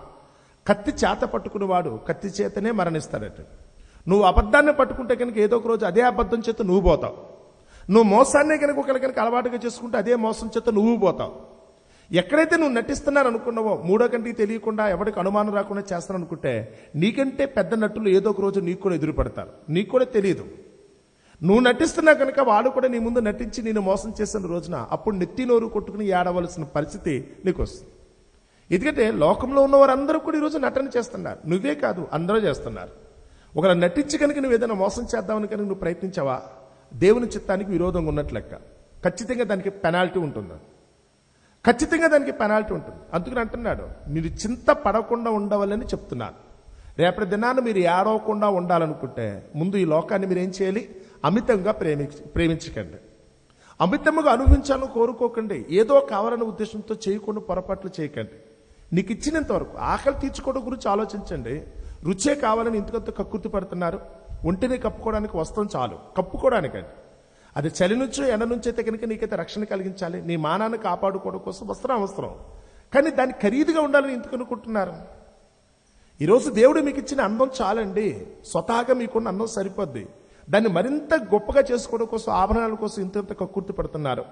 కత్తి చేత పట్టుకునేవాడు కత్తి చేతనే మరణిస్తాడట. నువ్వు అబద్ధాన్ని పట్టుకుంటే కనుక ఏదో ఒక రోజు అదే అబద్ధం చేత నువ్వు పోతావు. నువ్వు మోసాన్నే కనుక ఒకరి కనుక అలవాటుగా చేసుకుంటే అదే మోసం చేత నువ్వు పోతావు. ఎక్కడైతే నువ్వు నటిస్తున్నాను అనుకున్నావో, మూడో కంటికి తెలియకుండా ఎవరికి అనుమానం రాకుండా చేస్తాను అనుకుంటే నీకంటే పెద్ద నటులు ఏదో ఒక రోజు నీకు కూడా ఎదురుపడతారు. నీకు కూడా తెలియదు. నువ్వు నటిస్తున్నా కనుక వాడు కూడా నీ ముందు నటించి నేను మోసం చేసిన రోజున అప్పుడు నెత్తి నోరు కొట్టుకుని ఏడవలసిన పరిస్థితి నీకు వస్తుంది. ఎందుకంటే లోకంలో ఉన్నవారందరూ కూడా ఈరోజు నటన చేస్తున్నారు. నువ్వే కాదు, అందరూ చేస్తున్నారు. ఒకవేళ నటించి కనుక నువ్వు ఏదైనా మోసం చేద్దామని కనుక నువ్వు ప్రయత్నించావా, దేవుని చిత్తానికి విరోధంగా ఉన్నట్లు లెక్క. ఖచ్చితంగా దానికి పెనాల్టీ ఉంటుంది. ఖచ్చితంగా దానికి పెనాల్టీ ఉంటుంది. అందుకని అంటున్నాడు, మీరు చింత పడకుండా ఉండవాలని చెప్తున్నాను. రేపటి దినాన్ని మీరు ఏడవకుండా ఉండాలనుకుంటే ముందు ఈ లోకాన్ని మీరు ఏం చేయాలి? అమితంగా ప్రేమించకండి. అమితంగా అనుభవించాలని కోరుకోకండి. ఏదో కావాలనే ఉద్దేశంతో చేయకుండా పొరపాట్లు చేయకండి. నీకు ఇచ్చినంత వరకు ఆకలి తీర్చుకోవడం గురించి ఆలోచించండి. రుచే కావాలని ఇంతకంత కక్కుర్తి పడుతున్నారు. ఒంటిని కప్పుకోవడానికి వస్త్రం చాలు, కప్పుకోవడానికండి. అది చలి నుంచో ఎండ నుంచి అయితే కనుక నీకైతే రక్షణ కలిగించాలి. నీ మానాన్ని కాపాడుకోవడం కోసం వస్త్రం అవసరం. కానీ దాన్ని ఖరీదుగా ఉండాలని ఎందుకు అనుకుంటున్నారు? ఈరోజు దేవుడు మీకు ఇచ్చిన అందం చాలండి. స్వతహాగా మీకున్న అందం సరిపోద్ది. దాన్ని మరింత గొప్పగా చేసుకోవడం కోసం ఆభరణాల కోసం ఇంత కక్కుర్తి పడుతున్నారు.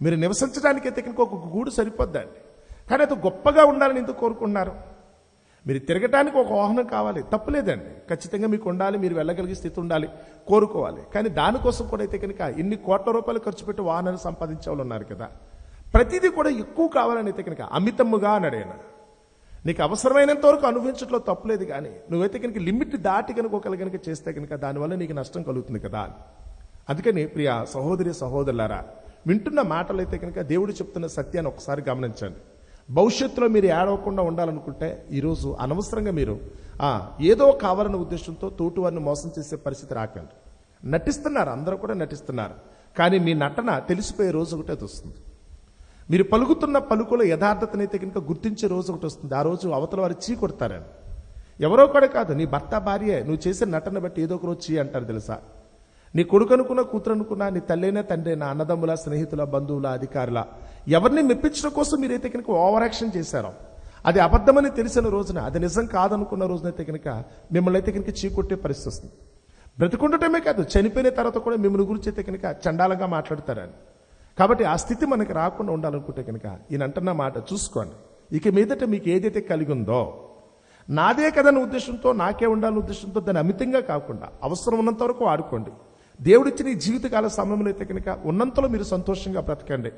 మీరు నివసించడానికి అయితే కనుక ఒక గూడు సరిపోద్దండి. కానీ అది గొప్పగా ఉండాలని ఎందుకు కోరుకుంటున్నారు? మీరు తిరగటానికి ఒక వాహనం కావాలి, తప్పులేదండి. ఖచ్చితంగా మీకు ఉండాలి, మీరు వెళ్ళగలిగే స్థితి ఉండాలి, కోరుకోవాలి. కానీ దానికోసం కూడా అయితే కనుక ఇన్ని కోట్ల రూపాయలు ఖర్చు పెట్టి వాహనాలు సంపాదించే వాళ్ళు ఉన్నారు కదా. ప్రతిదీ కూడా ఎక్కువ కావాలని అయితే కనుక అమితముగా అన్నాడైనా. నీకు అవసరమైనంత వరకు అనుభవించట్లో తప్పులేదు. కానీ నువ్వైతే కనుక లిమిట్ దాటి కనుక ఒకళ్ళు కనుక చేస్తే కనుక దానివల్ల నీకు నష్టం కలుగుతుంది కదా. అందుకని ప్రియ సహోదరి సహోదరులారా, వింటున్న మాటలు అయితే కనుక దేవుడు చెప్తున్న సత్యాన్ని ఒకసారి గమనించండి. భవిష్యత్తులో మీరు ఏడవకుండా ఉండాలనుకుంటే ఈరోజు అనవసరంగా మీరు ఏదో కావాలనే ఉద్దేశంతో తోటి వారిని మోసం చేసే పరిస్థితి రాకండి. నటిస్తున్నారు, అందరూ కూడా నటిస్తున్నారు. కానీ మీ నటన తెలిసిపోయే రోజు ఒకటే వస్తుంది. మీరు పలుకుతున్న పలుకుల యథార్థతనైతే కనుక గుర్తించే రోజు ఒకటి వస్తుంది. ఆ రోజు అవతల వారు చీ కొడతారని. ఎవరో కూడా కాదు, నీ భర్త భార్యే నువ్వు చేసే నటన బట్టి ఏదో ఒక రోజు చీ అంటారు తెలుసా. నీ కొడుకు అనుకున్నా, కూతురు అనుకున్నా, నీ తల్లైనా తండ్రైనా, అన్నదమ్ముల, స్నేహితుల, బంధువుల, అధికారుల, ఎవరిని మెప్పించడం కోసం మీరైతే కనుక ఓవర్ యాక్షన్ చేశారో, అది అబద్ధమని తెలిసిన రోజున, అది నిజం కాదనుకున్న రోజునైతే కనుక మిమ్మల్ని అయితే కనుక చీకొట్టే పరిస్థితి వస్తుంది. బ్రతికుండటమే కాదు, చనిపోయిన తర్వాత కూడా మిమ్మల్ని గురించి అయితే కనుక చండాలంగా మాట్లాడతారని. కాబట్టి ఆ స్థితి మనకి రాకుండా ఉండాలనుకుంటే కనుక ఈయన అంటున్న మాట చూసుకోండి. ఇక మీదట మీకు ఏదైతే కలిగి ఉందో, నాదే కదన్న ఉద్దేశంతో, నాకే ఉండాలనే ఉద్దేశంతో దాన్ని అమితంగా కాకుండా అవసరం ఉన్నంత వరకు వాడుకోండి. దేవుడిచ్చిన ఈ జీవితకాల సమయంలో అయితే కనుక ఉన్నంతలో మీరు సంతోషంగా బ్రతకండి.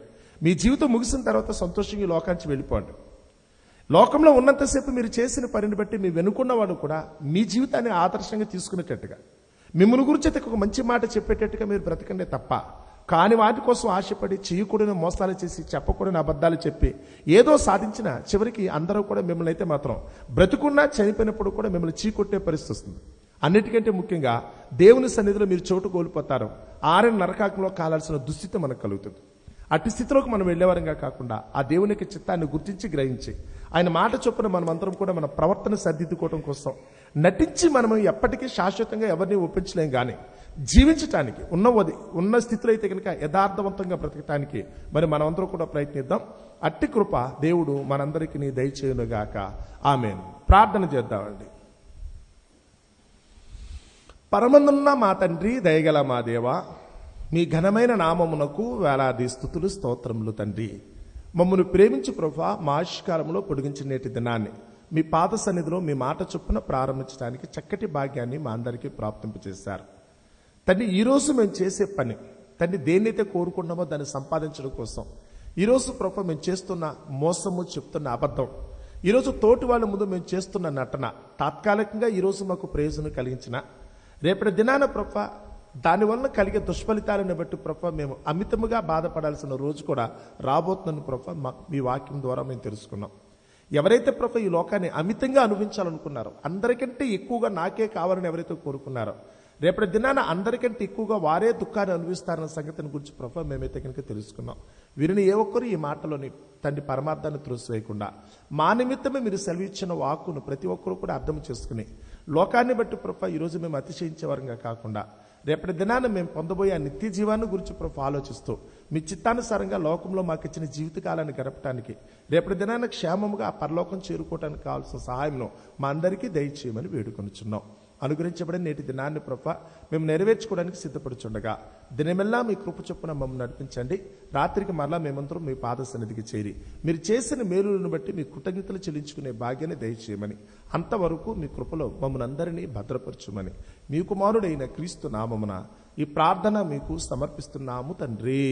మీ జీవితం ముగిసిన తర్వాత సంతోషంగా ఈ లోకానికి వెళ్ళిపోండి. లోకంలో ఉన్నంతసేపు మీరు చేసిన పనిని బట్టి మీ వెనుకున్న వాడు కూడా మీ జీవితాన్ని ఆదర్శంగా తీసుకునేటట్టుగా, మిమ్మల్ని గురించి అయితే ఒక మంచి మాట చెప్పేటట్టుగా మీరు బ్రతకండి తప్ప, కాని వాటి కోసం ఆశపడి చేయకూడని మోసాలు చేసి, చెప్పకూడని అబద్ధాలు చెప్పి ఏదో సాధించిన చివరికి అందరూ కూడా మిమ్మల్ని అయితే మాత్రం బ్రతుకున్నా చనిపోయినప్పుడు కూడా మిమ్మల్ని చీకొట్టే పరిస్థితి వస్తుంది. అన్నిటికంటే ముఖ్యంగా దేవుని సన్నిధిలో మీరు చోటు కోల్పోతారు. ఆరని నరకాకంలో కాలాల్సిన దుస్థితి మనకు కలుగుతుంది. అట్టి స్థితిలోకి మనం వెళ్ళేవారంగా కాకుండా ఆ దేవునికి చిత్తాన్ని గుర్తించి గ్రహించి ఆయన మాట చొప్పున మనమందరం కూడా మన ప్రవర్తన సరిదిద్దుకోవడం కోసం నటించి మనం ఎప్పటికీ శాశ్వతంగా ఎవరిని ఒప్పించలేం. కానీ జీవించటానికి ఉన్న స్థితిలో అయితే కనుక యథార్థవంతంగా బ్రతకటానికి మరి మనమందరం కూడా ప్రయత్నిద్దాం. అట్టి కృప దేవుడు మనందరికీ దయచేయునుగాక. ఆమేన్. ప్రార్థన చేద్దామండి. పరమందున్న మా తండ్రి, దయగల మా దేవా, మీ ఘనమైన నామమునకు వేలాది స్తుతులు, స్తోత్రములు తండ్రి. మమ్మల్ని ప్రేమించి ప్రభువా, మా ఆయుష్కాలంలో పొడిగించిన నేటి దినాన్ని మీ పాద సన్నిధిలో మీ మాట చొప్పున ప్రారంభించడానికి చక్కటి భాగ్యాన్ని మా అందరికీ ప్రాప్తింపచేశారు తండ్రి. ఈరోజు మేము చేసే పని తండ్రి, దేన్నైతే కోరుకున్నామో దాన్ని సంపాదించడం కోసం ఈరోజు ప్రభువా మేము చేస్తున్న మోసము, చెప్తున్న అబద్ధం, ఈరోజు తోటి వాళ్ళ ముందు మేము చేస్తున్న నటన తాత్కాలికంగా ఈరోజు మాకు ప్రయోజనం కలిగించిన, రేపటి దినాన ప్రభువా దానివల్ల కలిగే దుష్ఫలితాలను బట్టి ప్రభువా మేము అమితముగా బాధపడాల్సిన రోజు కూడా రాబోతుందని ప్రభువా మీ వాక్యం ద్వారా మేము తెలుసుకున్నాం. ఎవరైతే ప్రభువా ఈ లోకాన్ని అమితంగా అనుభవించాలనుకున్నారో, అందరికంటే ఎక్కువగా నాకే కావాలని ఎవరైతే కోరుకున్నారో, రేపటి దినాన అందరికంటే ఎక్కువగా వారే దుఃఖాన్ని అనుభవిస్తారన్న సంగతిని గురించి ప్రభువా మేమైతే కనుక తెలుసుకున్నాం. వీరిని ఏ ఒక్కరు ఈ మాటలోని తండ్రి పరమార్థాన్ని త్రోసివేయకుండా మా నిమిత్తమే మీరు సెలవిచ్చిన వాక్కును ప్రతి ఒక్కరూ కూడా అర్థం చేసుకుని లోకాన్ని బట్టి ప్రభువా ఈరోజు మేము అతిశయించేవారంగా కాకుండా రేపటి దినాన మేము పొందబోయే ఆ నిత్య జీవాన్ని గురించి ప్రభువా ఆలోచిస్తూ మీ చిత్తానుసారంగా లోకంలో మాకు ఇచ్చిన జీవితకాలాన్ని గడపడానికి, రేపటి దినాన క్షేమముగా ఆ పరలోకం చేరుకోవడానికి కావాల్సిన సహాయంను మా అందరికీ దయచేయమని వేడుకొనుచున్నాం. అనుగ్రహించబడిన నేటి దినాన్ని ప్రభువా మేము నెరవేర్చుకోవడానికి సిద్ధపడుచుండగా దినమెల్లా మీ కృప చొప్పున మమ్మల్ని నడిపించండి. రాత్రికి మరలా మేమందరం మీ పాద సన్నిధికి చేరి మీరు చేసిన మేలులను బట్టి మీ కృతజ్ఞతలు చెల్లించుకునే భాగ్యాన్ని దయచేయమని, అంతవరకు మీ కృపలో మమ్మల్ని అందరినీ భద్రపరచుమని మీ కుమారుడైన క్రీస్తు నామమున ఈ ప్రార్థన మీకు సమర్పిస్తున్నాము తండ్రి.